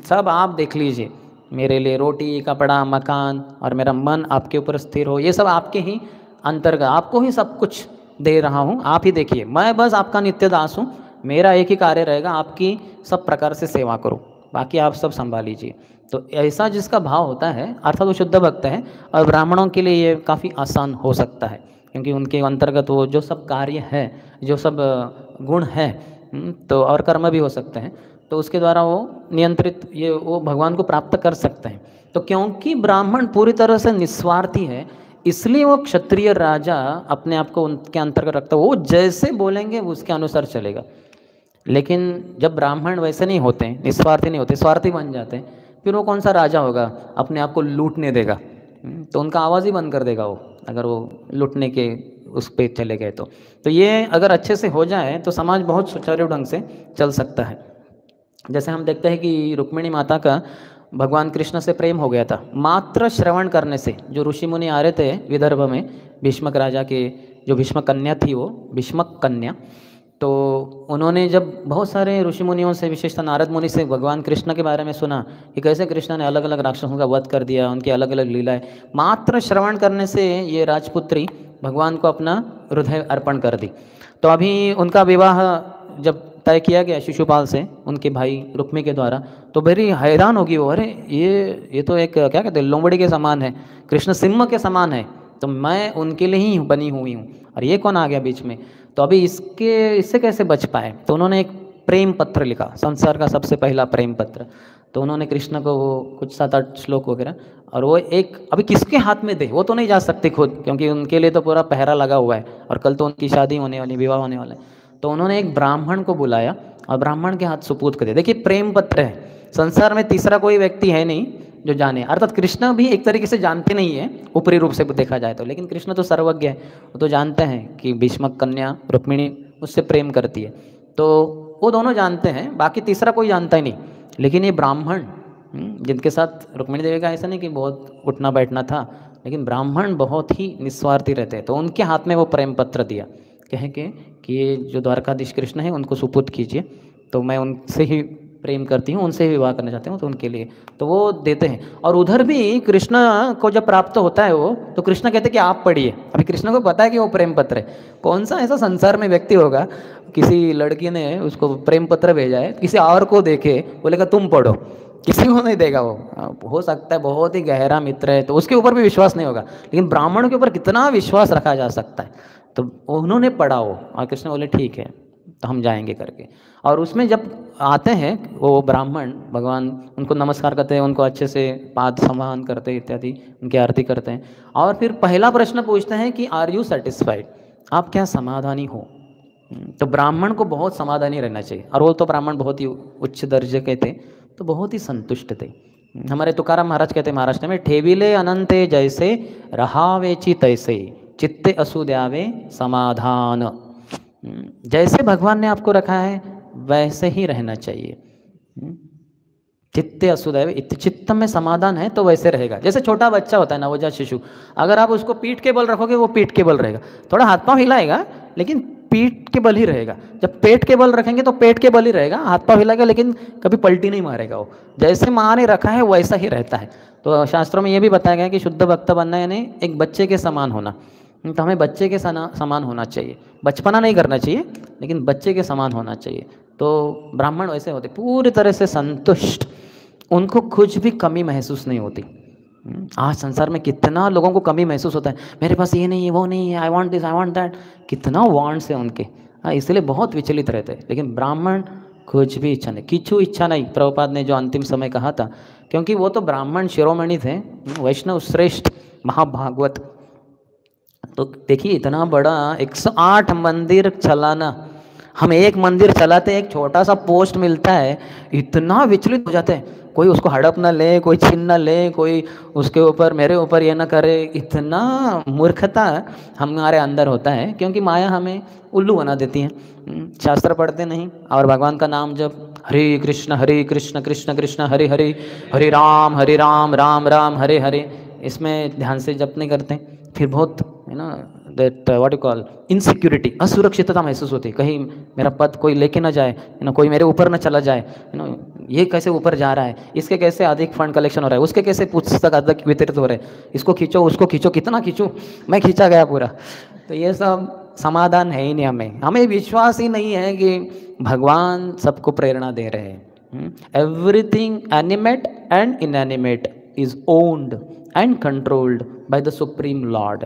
A: सब आप देख लीजिए, मेरे लिए रोटी, कपड़ा, मकान और मेरा मन आपके ऊपर स्थिर हो, ये सब आपके ही अंतर्गत, आपको ही सब कुछ दे रहा हूँ, आप ही देखिए। मैं बस आपका नित्य दास हूँ, मेरा एक ही कार्य रहेगा, आपकी सब प्रकार से सेवा करो, बाकी आप सब संभाल लीजिए। तो ऐसा जिसका भाव होता है, अर्थात वो शुद्ध भक्त है। और ब्राह्मणों के लिए ये काफ़ी आसान हो सकता है, क्योंकि उनके अंतर्गत वो जो सब कार्य है, जो सब गुण है, तो और कर्म भी हो सकते हैं, तो उसके द्वारा वो नियंत्रित, ये वो भगवान को प्राप्त कर सकते हैं। तो क्योंकि ब्राह्मण पूरी तरह से निस्वार्थी है, इसलिए वो क्षत्रिय राजा अपने आप को उनके अंतर्गत रखता है, वो जैसे बोलेंगे वो उसके अनुसार चलेगा। लेकिन जब ब्राह्मण वैसे नहीं होते, निस्वार्थी नहीं होते, स्वार्थी बन जाते हैं, फिर वो कौन सा राजा होगा, अपने आप को लूटने देगा। तो उनका आवाज़ ही बंद कर देगा वो, अगर वो लूटने के उस पे चले गए तो ये अगर अच्छे से हो जाए तो समाज बहुत सुचारू ढंग से चल सकता है। जैसे हम देखते हैं कि रुक्मिणी माता का भगवान कृष्ण से प्रेम हो गया था मात्र श्रवण करने से। जो ऋषि मुनि आ रहे थे विदर्भ में, भीष्मक राजा के जो भीष्मक कन्या थी, वो भीष्मक कन्या, तो उन्होंने जब बहुत सारे ऋषि मुनियों से, विशेषतः नारद मुनि से भगवान कृष्ण के बारे में सुना कि कैसे कृष्ण ने अलग अलग राक्षसों का वध कर दिया, उनकी अलग अलग लीलाएं, मात्र श्रवण करने से ये राजपुत्री भगवान को अपना हृदय अर्पण कर दी। तो अभी उनका विवाह जब तय किया गया शिशुपाल से, उनके भाई रुक्मी के द्वारा, तो बड़ी हैरान होगी वो, अरे ये तो एक क्या कहते हैं, लोमड़ी के समान है, कृष्ण सिंह के समान है, तो मैं उनके लिए ही बनी हुई हूँ, और ये कौन आ गया बीच में, तो अभी इससे कैसे बच पाए। तो उन्होंने एक प्रेम पत्र लिखा, संसार का सबसे पहला प्रेम पत्र। तो उन्होंने कृष्ण को वो कुछ 7-8 श्लोक वगैरह, और वो एक अभी किसके हाथ में दे, वो तो नहीं जा सकती खुद, क्योंकि उनके लिए तो पूरा पहरा लगा हुआ है, और कल तो उनकी शादी होने वाली, विवाह होने वाला है। तो उन्होंने एक ब्राह्मण को बुलाया और ब्राह्मण के हाथ सुपुर्द कर दिया। देखिए प्रेम पत्र है, संसार में तीसरा कोई व्यक्ति है नहीं जो जाने, अर्थात कृष्ण भी एक तरीके से जानते नहीं है ऊपरी रूप से देखा जाए तो, लेकिन कृष्ण तो सर्वज्ञ है, वो तो जानते हैं कि भीष्मक कन्या रुक्मिणी उससे प्रेम करती है, तो वो दोनों जानते हैं, बाकी तीसरा कोई जानता ही नहीं। लेकिन ये ब्राह्मण जिनके साथ रुक्मिणी देवी का ऐसा नहीं कि बहुत उठना बैठना था, लेकिन ब्राह्मण बहुत ही निस्वार्थी रहते हैं, तो उनके हाथ में वो प्रेम पत्र दिया, कहें कि ये जो द्वारकाधीश कृष्ण है उनको सुपुर्द कीजिए, तो मैं उनसे ही प्रेम करती हूँ, उनसे ही विवाह करना चाहती हूँ, तो उनके लिए तो वो देते हैं। और उधर भी कृष्ण को जब प्राप्त होता है वो, तो कृष्ण कहते हैं कि आप पढ़िए। अभी कृष्ण को पता है कि वो प्रेम पत्र है, कौन सा ऐसा संसार में व्यक्ति होगा, किसी लड़की ने उसको प्रेम पत्र भेजा है, किसी और को देखे बोलेगा तुम पढ़ो, किसी को नहीं देगा वो। हो सकता है बहुत ही गहरा मित्र है तो उसके ऊपर भी विश्वास नहीं होगा, लेकिन ब्राह्मण के ऊपर कितना विश्वास रखा जा सकता है। तो उन्होंने पढ़ा वो, और कृष्ण बोले ठीक है तो हम जाएंगे करके। और उसमें जब आते हैं वो ब्राह्मण, भगवान उनको नमस्कार करते हैं, उनको अच्छे से पाद सम्मान करते हैं इत्यादि, उनकी आरती करते हैं, और फिर पहला प्रश्न पूछते हैं कि आर यू सेटिस्फाइड, आप क्या समाधानी हो। तो ब्राह्मण को बहुत समाधानी रहना चाहिए, और वो तो ब्राह्मण बहुत ही उच्च दर्जे के थे, तो बहुत ही संतुष्ट थे। हमारे तुकाराम महाराज कहते हैं महाराष्ट्र में, ठेविले अनंते जैसे रहावेची तैसे चित्ते असुद्यावे समाधान। जैसे भगवान ने आपको रखा है वैसे ही रहना चाहिए। चित्ते असुदैव, चित्त में समाधान है तो वैसे रहेगा। जैसे छोटा बच्चा होता है नवजात शिशु, अगर आप उसको पीठ के बल रखोगे वो पीठ के बल रहेगा, थोड़ा हाथ पांव हिलाएगा लेकिन पीठ के बल ही रहेगा। जब पेट के बल रखेंगे तो पेट के बल ही रहेगा, हाथ पांव हिलाएगा लेकिन कभी पलटी नहीं मारेगा वो। जैसे माँ ने रखा है वैसा ही रहता है। तो शास्त्रों में ये भी बताया गया कि शुद्ध भक्त बनना यानी एक बच्चे के समान होना। तो हमें बच्चे के समान होना चाहिए, बचपना नहीं करना चाहिए लेकिन बच्चे के समान होना चाहिए। तो ब्राह्मण वैसे होते पूरी तरह से संतुष्ट, उनको कुछ भी कमी महसूस नहीं होती। आज संसार में कितना लोगों को कमी महसूस होता है, मेरे पास ये नहीं है, वो नहीं है, I want this, I want that, कितना वांट्स है उनके। हाँ, इसलिए बहुत विचलित रहते हैं। लेकिन ब्राह्मण कुछ भी इच्छा नहीं, किछु इच्छा नहीं। प्रभुपाद ने जो अंतिम समय कहा था, क्योंकि वो तो ब्राह्मण शिरोमणि थे, वैष्णव श्रेष्ठ महाभागवत। तो देखिए इतना बड़ा 108 मंदिर चलाना, हम एक मंदिर चलाते एक छोटा सा पोस्ट मिलता है, इतना विचलित हो जाते हैं। कोई उसको हड़प ना ले, कोई छीन ना ले, कोई उसके ऊपर मेरे ऊपर ये ना करे, इतना मूर्खता हमारे अंदर होता है, क्योंकि माया हमें उल्लू बना देती है। शास्त्र पढ़ते नहीं और भगवान का नाम जब हरे कृष्ण कृष्ण कृष्ण हरे हरे, हरे राम राम राम हरे हरे, इसमें ध्यान से जप नहीं करते, फिर बहुत है ना that what you call insecurity, असुरक्षितता महसूस होती है। कहीं मेरा पद कोई लेके ना जाए, ना कोई मेरे ऊपर ना चला जाए, ना ये कैसे ऊपर जा रहा है, इसके कैसे अधिक फंड कलेक्शन हो रहा है, उसके कैसे पुस्तक अधिक वितरित हो रहे हैं, इसको खींचो उसको खींचो, कितना खींचो, मैं खींचा गया पूरा। तो ये सब समाधान है ही नहीं। हमें विश्वास ही नहीं है कि भगवान सबको प्रेरणा दे रहे हैं। Everything animate and inanimate is owned and controlled by the supreme lord.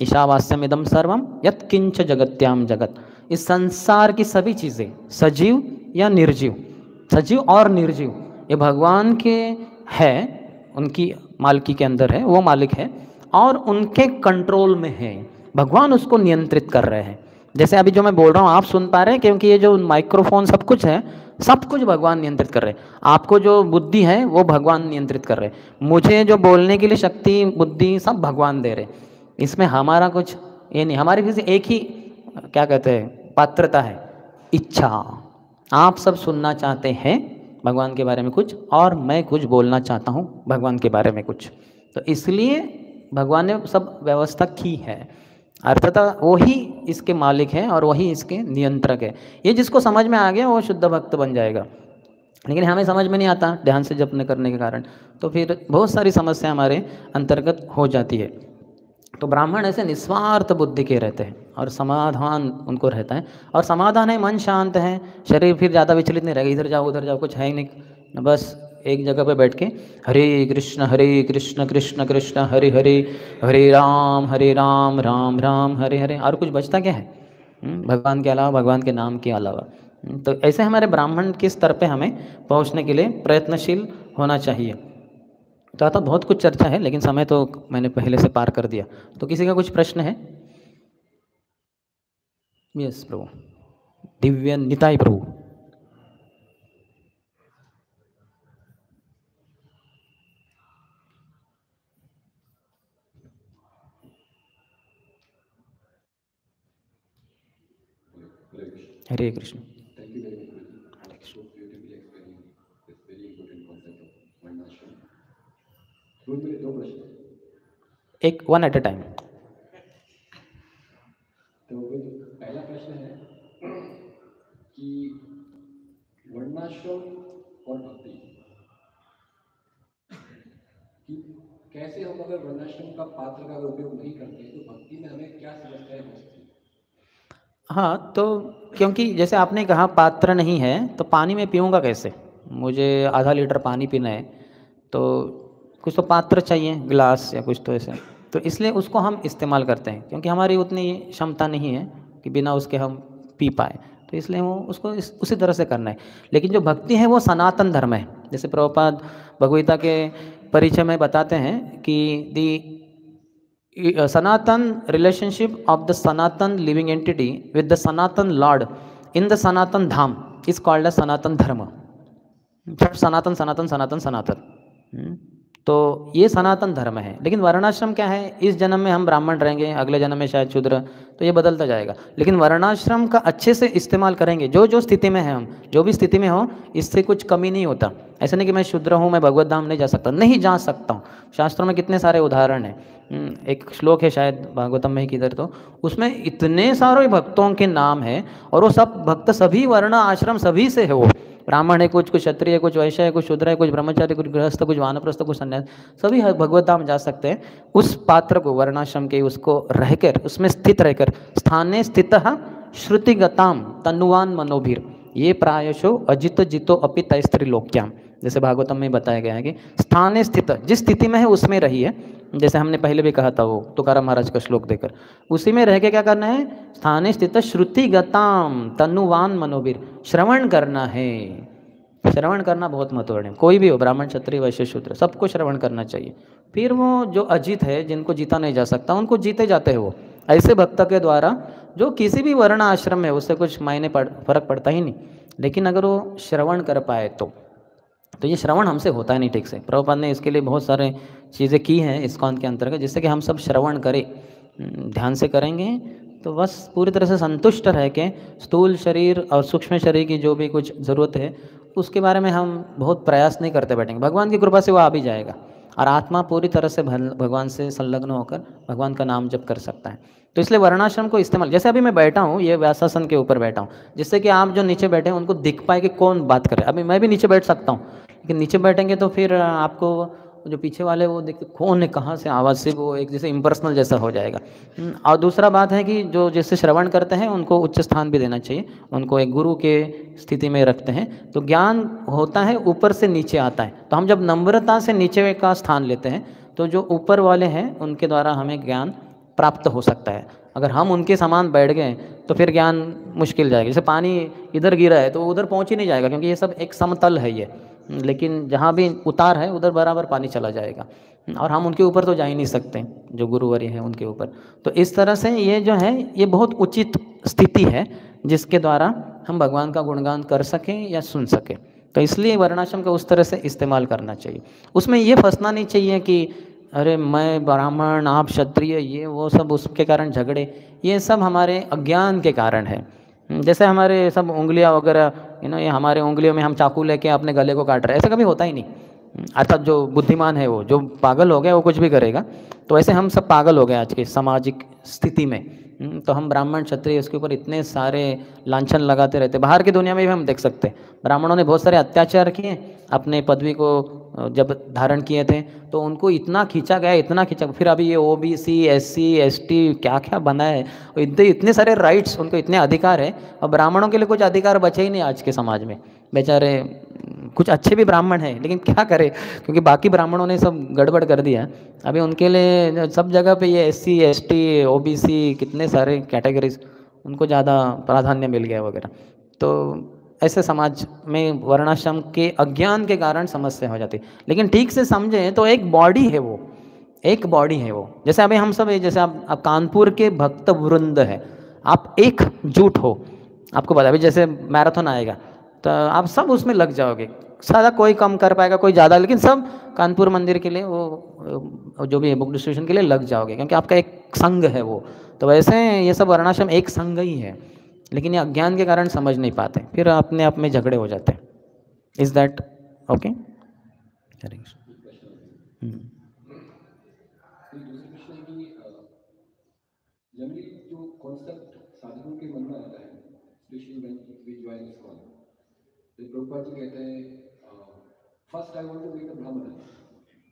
A: ईशावास्यमिदं सर्वम यत्किंच जगत्याम जगत। इस संसार की सभी चीज़ें सजीव या निर्जीव, सजीव और निर्जीव, ये भगवान के है, उनकी मालिकी के अंदर है, वो मालिक है और उनके कंट्रोल में है। भगवान उसको नियंत्रित कर रहे हैं। जैसे अभी जो मैं बोल रहा हूँ आप सुन पा रहे हैं, क्योंकि ये जो माइक्रोफोन सब कुछ है, सब कुछ भगवान नियंत्रित कर रहे हैं। आपको जो बुद्धि है वो भगवान नियंत्रित कर रहे हैं, मुझे जो बोलने के लिए शक्ति बुद्धि सब भगवान दे रहे हैं। इसमें हमारा कुछ ये नहीं, हमारी किसी एक ही क्या कहते हैं पात्रता है, इच्छा। आप सब सुनना चाहते हैं भगवान के बारे में कुछ, और मैं कुछ बोलना चाहता हूँ भगवान के बारे में कुछ, तो इसलिए भगवान ने सब व्यवस्था की है। अर्थात वही इसके मालिक हैं और वही इसके नियंत्रक है। ये जिसको समझ में आ गया वो शुद्ध भक्त बन जाएगा, लेकिन हमें समझ में नहीं आता ध्यान से जपने करने के कारण, तो फिर बहुत सारी समस्या हमारे अंतर्गत हो जाती है। तो ब्राह्मण ऐसे निस्वार्थ बुद्धि के रहते हैं और समाधान उनको रहता है, और समाधान है मन शांत है, शरीर फिर ज़्यादा विचलित नहीं रहेगा, इधर जाओ उधर जाओ, कुछ है ही नहीं, बस एक जगह पे बैठ के हरे कृष्ण कृष्ण कृष्ण हरे हरे, हरे राम राम राम हरे हरे। और कुछ बचता क्या है भगवान के अलावा, भगवान के नाम के अलावा। तो ऐसे हमारे ब्राह्मण के स्तर पे हमें पहुंचने के लिए प्रयत्नशील होना चाहिए। तो आता बहुत कुछ चर्चा है, लेकिन समय तो मैंने पहले से पार कर दिया। तो किसी का कुछ प्रश्न है? यस प्रभु, दिव्य निताई प्रभु। हरे कृष्ण। एक वन एट ए टाइम।
C: तो पहला प्रश्न है कि वर्णाश्रम और भक्ति, कि कैसे हम अगर वर्णाश्रम का पात्र का उपयोग नहीं करते तो भक्ति में हमें क्या समस्याएं हो सकती है?
A: हाँ, तो क्योंकि जैसे आपने कहा पात्र नहीं है, तो पानी में पीऊँगा कैसे? मुझे आधा लीटर पानी पीना है, तो कुछ तो पात्र चाहिए, गिलास या कुछ तो ऐसे। तो इसलिए उसको हम इस्तेमाल करते हैं, क्योंकि हमारी उतनी क्षमता नहीं है कि बिना उसके हम पी पाए, तो इसलिए वो उसको उसी तरह से करना है। लेकिन जो भक्ति है वो सनातन धर्म है। जैसे प्रभुपाद भगवगीता के परिचय में बताते हैं कि the Sanatan relationship of the Sanatan living entity with the Sanatan lord in the Sanatan dham is called as Sanatan dharma. Sanatan सनातन सनातन सनातन, तो ये सनातन धर्म है। लेकिन वर्णाश्रम क्या है, इस जन्म में हम ब्राह्मण रहेंगे, अगले जन्म में शायद शूद्र, तो ये बदलता जाएगा। लेकिन वर्णाश्रम का अच्छे से इस्तेमाल करेंगे, जो जो स्थिति में है, हम जो भी स्थिति में हो, इससे कुछ कमी नहीं होता। ऐसा नहीं कि मैं शूद्र हूँ, मैं भगवत धाम नहीं जा सकता, नहीं जा सकता हूँ। शास्त्रों में कितने सारे उदाहरण हैं। एक श्लोक है शायद भागवतम में किधर, तो उसमें इतने सारे भक्तों के नाम हैं, और वो सब भक्त सभी वर्ण आश्रम सभी से है, ब्राह्मण है कुछ, कुछ क्षत्रिय है, कुछ वैश्य है, कुछ शूद्र है, कुछ ब्रह्मचारी, कुछ गृहस्थ, कुछ वानप्रस्थ, कुछ सन्यास, सभी भगवत धाम जा सकते हैं। उस पात्र को वर्णाश्रम के उसको रहकर उसमें स्थित रहकर स्थाने स्थित श्रुतिगताम तनुवान मनोभीर ये प्रायशो अजित जितो अपि तैस्त्रिलोक्याम, जैसे भागवतम में बताया गया है कि स्थाने स्थित जिस स्थिति में है उसमें रहिए। जैसे हमने पहले भी कहा था वो तुकाराम महाराज का श्लोक देकर, उसी में रह के क्या करना है, स्थाने स्थित श्रुतिगताम तनुवान मनोवीर, श्रवण करना है। श्रवण करना बहुत महत्वपूर्ण है, कोई भी हो, ब्राह्मण क्षत्रिय वैश्य शूद्र, सबको श्रवण करना चाहिए। फिर वो जो अजीत है, जिनको जीता नहीं जा सकता, उनको जीते जाते हैं वो ऐसे भक्त के द्वारा, जो किसी भी वर्ण आश्रम में, उससे कुछ मायने फर्क पड़ता ही नहीं, लेकिन अगर वो श्रवण कर पाए तो ये श्रवण हमसे होता है नहीं ठीक से। प्रभुपाद ने इसके लिए बहुत सारे चीज़ें की हैं इस्कॉन के अंतर्गत, जिससे कि हम सब श्रवण करें, ध्यान से करेंगे तो बस पूरी तरह से संतुष्ट रह के स्थूल शरीर और सूक्ष्म शरीर की जो भी कुछ ज़रूरत है उसके बारे में हम बहुत प्रयास नहीं करते बैठेंगे, भगवान की कृपा से वो आ भी जाएगा और आत्मा पूरी तरह से भगवान से संलग्न होकर भगवान का नाम जप कर सकता है। तो इसलिए वर्णाश्रम को इस्तेमाल, जैसे अभी मैं बैठा हूँ, ये व्यासासन के ऊपर बैठा हूँ, जिससे कि आप जो नीचे बैठे हैं उनको दिख पाए कि कौन बात करे। अभी मैं भी नीचे बैठ सकता हूँ, लेकिन नीचे बैठेंगे तो फिर आपको जो पीछे वाले वो देखते कौन है, कहाँ से आवाज़ से, वो एक जैसे इम्पर्सनल जैसा हो जाएगा। और दूसरा बात है कि जो जैसे श्रवण करते हैं उनको उच्च स्थान भी देना चाहिए, उनको एक गुरु के स्थिति में रखते हैं तो ज्ञान होता है ऊपर से नीचे आता है। तो हम जब नम्रता से नीचे का स्थान लेते हैं तो जो ऊपर वाले हैं उनके द्वारा हमें ज्ञान प्राप्त हो सकता है। अगर हम उनके समान बैठ गए तो फिर ज्ञान मुश्किल जाएगा। जैसे पानी इधर गिरा है तो उधर पहुंच ही नहीं जाएगा, क्योंकि ये सब एक समतल है ये, लेकिन जहाँ भी उतार है उधर बराबर पानी चला जाएगा और हम उनके ऊपर तो जा ही नहीं सकते, जो गुरुवर्य हैं उनके ऊपर। तो इस तरह से ये जो है ये बहुत उचित स्थिति है जिसके द्वारा हम भगवान का गुणगान कर सकें या सुन सकें। तो इसलिए वर्णाश्रम का उस तरह से इस्तेमाल करना चाहिए। उसमें ये फंसना नहीं चाहिए कि अरे मैं ब्राह्मण आप क्षत्रिय, ये वो सब उसके कारण झगड़े, ये सब हमारे अज्ञान के कारण है। जैसे हमारे सब उंगलियां वगैरह ये हमारे उंगलियों में हम चाकू लेके अपने गले को काट रहे हैं, ऐसा कभी होता ही नहीं। अर्थात जो बुद्धिमान है वो, जो पागल हो गया वो कुछ भी करेगा। तो ऐसे हम सब पागल हो गए आज की सामाजिक स्थिति में। तो हम ब्राह्मण क्षत्रिय उसके ऊपर इतने सारे लांछन लगाते रहते। बाहर की दुनिया में भी हम देख सकते हैं, ब्राह्मणों ने बहुत सारे अत्याचार किए, अपने पदवी को जब धारण किए थे तो उनको इतना खींचा गया, इतना खींचा। फिर अभी ये ओबीसी एससी एसटी क्या क्या बना है, इतने इतने सारे राइट्स, उनको इतने अधिकार है, और ब्राह्मणों के लिए कुछ अधिकार बचे ही नहीं आज के समाज में। बेचारे कुछ अच्छे भी ब्राह्मण हैं लेकिन क्या करें, क्योंकि बाकी ब्राह्मणों ने सब गड़बड़ कर दिया। अभी उनके लिए सब जगह पे ये एससी एसटी ओबीसी कितने सारे कैटेगरीज, उनको ज़्यादा प्राधान्य मिल गया वगैरह। तो ऐसे समाज में वर्णाश्रम के अज्ञान के कारण समस्या हो जाती है। लेकिन ठीक से समझें तो एक बॉडी है वो, एक बॉडी है वो। जैसे अभी हम सब, जैसे आप कानपुर के भक्त वृंद है, आप एकजुट हो, आपको पता है अभी जैसे मैराथन आएगा तो आप सब उसमें लग जाओगे, सारा कोई कम कर पाएगा कोई ज़्यादा, लेकिन सब कानपुर मंदिर के लिए वो जो भी है बुक डिस्ट्रीब्यूशन के लिए लग जाओगे, क्योंकि आपका एक संघ है वो। तो वैसे ये सब वर्णाश्रम एक संघ ही है, लेकिन ये अज्ञान के कारण समझ नहीं पाते, फिर अपने आप में झगड़े हो जाते हैं। Is that okay?
C: दूसरी प्रश्न है कि जनरली जो कॉन्सेप्ट साधकों के मन में आता है, specially when we join ISKCON, तो प्रभुपाद जी कहते हैं first I want to be the Brahmin,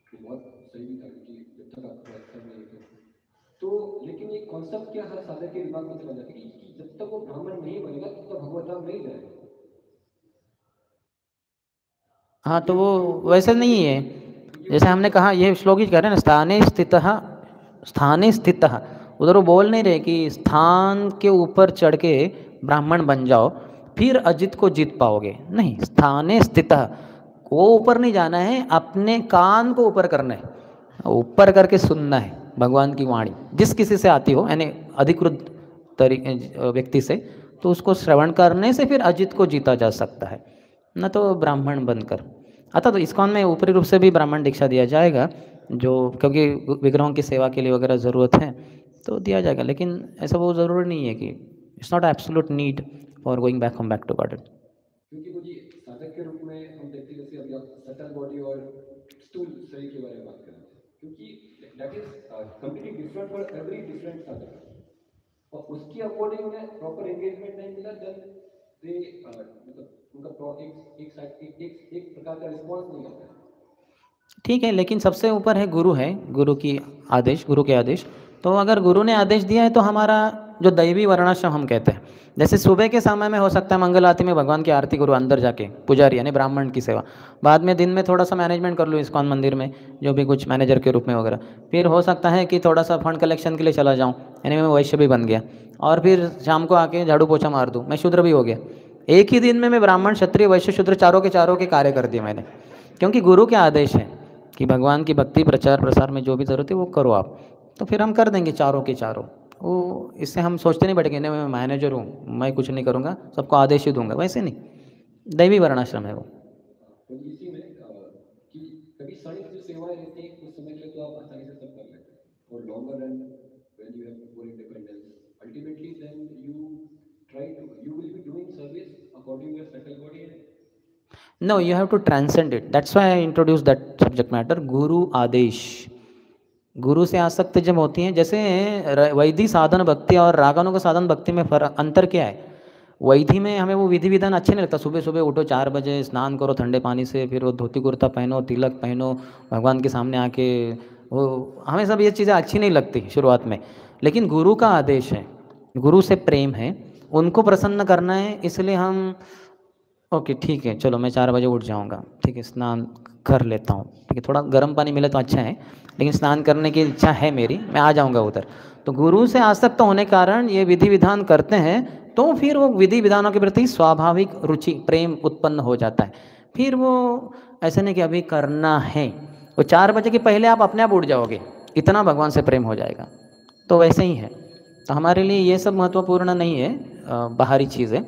C: तो बहुत सही भी था क्योंकि जब तक आपको अच्छा नहीं है तो, लेकिन ये कॉन्सेप्ट क्या हर साधक के दिमाग में चला जाता है कि जब तक वो ब्राह्मण नहीं बनेगा तब तक भगवत धाम नहीं जाएगा।
A: हाँ, तो वो वैसे नहीं है। जैसे हमने कहा, ये श्लोक ही कह रहे हैं ना, स्थाने स्थितः, स्थाने स्थितः, उधर वो बोल नहीं रहे कि स्थान के ऊपर चढ़ के ब्राह्मण बन जाओ फिर अजित को जीत पाओगे, नहीं। स्थाने स्थितः, वो ऊपर नहीं जाना है, अपने कान को ऊपर करना है, ऊपर करके सुनना है भगवान की वाणी, जिस किसी से आती हो, यानी अधिकृत व्यक्ति से, तो उसको श्रवण करने से फिर अजित को जीता जा सकता है, न तो ब्राह्मण बनकर। अतः तो इस्कॉन में ऊपरी रूप से भी ब्राह्मण दीक्षा दिया जाएगा, जो क्योंकि विग्रहों की सेवा के लिए वगैरह ज़रूरत है तो दिया जाएगा, लेकिन ऐसा वो ज़रूरी नहीं है कि it's not absolute need for going back home back to God.
C: क्योंकि मुझे साधक के रूप में हम देखते हैं, जैसे अभी आप सटल बॉडी और स्थूल शरीर के बारे में बात करें, क्योंकि that is completely different for every different साधक, और उसकी अकॉर्डिंग में प्रॉपर एंगेजमेंट नहीं मिला, देन दे मतलब उनका एक साइड एक प्रकार का रिस्पॉन्स नहीं आता है।
A: ठीक है, लेकिन सबसे ऊपर है गुरु, है गुरु की आदेश, गुरु के आदेश। तो अगर गुरु ने आदेश दिया है तो हमारा जो दैवी वर्णाश्रम हम कहते हैं, जैसे सुबह के समय में हो सकता है मंगल आरती में भगवान की आरती करूँ अंदर जाके, पुजारी यानी ब्राह्मण की सेवा। बाद में दिन में थोड़ा सा मैनेजमेंट कर लूँ इस्कॉन मंदिर में, जो भी कुछ मैनेजर के रूप में वगैरह। फिर हो सकता है कि थोड़ा सा फंड कलेक्शन के लिए चला जाऊँ, यानी मैं वैश्य भी बन गया। और फिर शाम को आके झाड़ू पोछा मार दूँ, मैं शूद्र भी हो गया। एक ही दिन में मैं ब्राह्मण क्षत्रिय वैश्य शूद्र चारों के कार्य कर दिए मैंने, क्योंकि गुरु के आदेश है कि भगवान की भक्ति प्रचार प्रसार में जो भी ज़रूरत है वो करो आप। तो फिर हम कर देंगे चारों के चारों। वो इससे हम सोचते नहीं बैठेंगे नहीं मैं मैनेजर हूँ, मैं कुछ नहीं करूँगा, सबको आदेश ही दूंगा, वैसे नहीं। दैवी वर्णाश्रम है वो।
C: तो इसी में कि कभी क्षणिक जो सेवाएं रहती हैं उस समय के लिए तो आप आसानी से सब कर लेते हैं, और longer run when you have more independence ultimately then you will be doing service according to your settle body.
A: No, you have to transcend it. That's why I introduced that subject matter, गुरु आदेश। गुरु से आसक्त जब होती हैं, जैसे वैधि साधन भक्ति और रागानुग साधन भक्ति में फर्क अंतर क्या है। वैधि में हमें वो विधि विधान अच्छे नहीं लगता, सुबह सुबह उठो 4 बजे, स्नान करो ठंडे पानी से, फिर वो धोती कुर्ता पहनो, तिलक पहनो, भगवान के सामने आके, वो हमें सब ये चीज़ें अच्छी नहीं लगती शुरुआत में। लेकिन गुरु का आदेश है, गुरु से प्रेम है, उनको प्रसन्न करना है, इसलिए हम ओके ठीक है चलो मैं 4 बजे उठ जाऊंगा, ठीक है स्नान कर लेता हूँ, ठीक है थोड़ा गर्म पानी मिले तो अच्छा है, लेकिन स्नान करने की इच्छा है मेरी, मैं आ जाऊंगा उधर। तो गुरु से आसक्त होने के कारण ये विधि विधान करते हैं, तो फिर वो विधि विधानों के प्रति स्वाभाविक रुचि प्रेम उत्पन्न हो जाता है। फिर वो ऐसा नहीं कि अभी करना है, वो 4 बजे के पहले आप अपने आप उठ जाओगे, इतना भगवान से प्रेम हो जाएगा। तो वैसे ही है। तो हमारे लिए ये सब महत्वपूर्ण नहीं है बाहरी चीज़ें,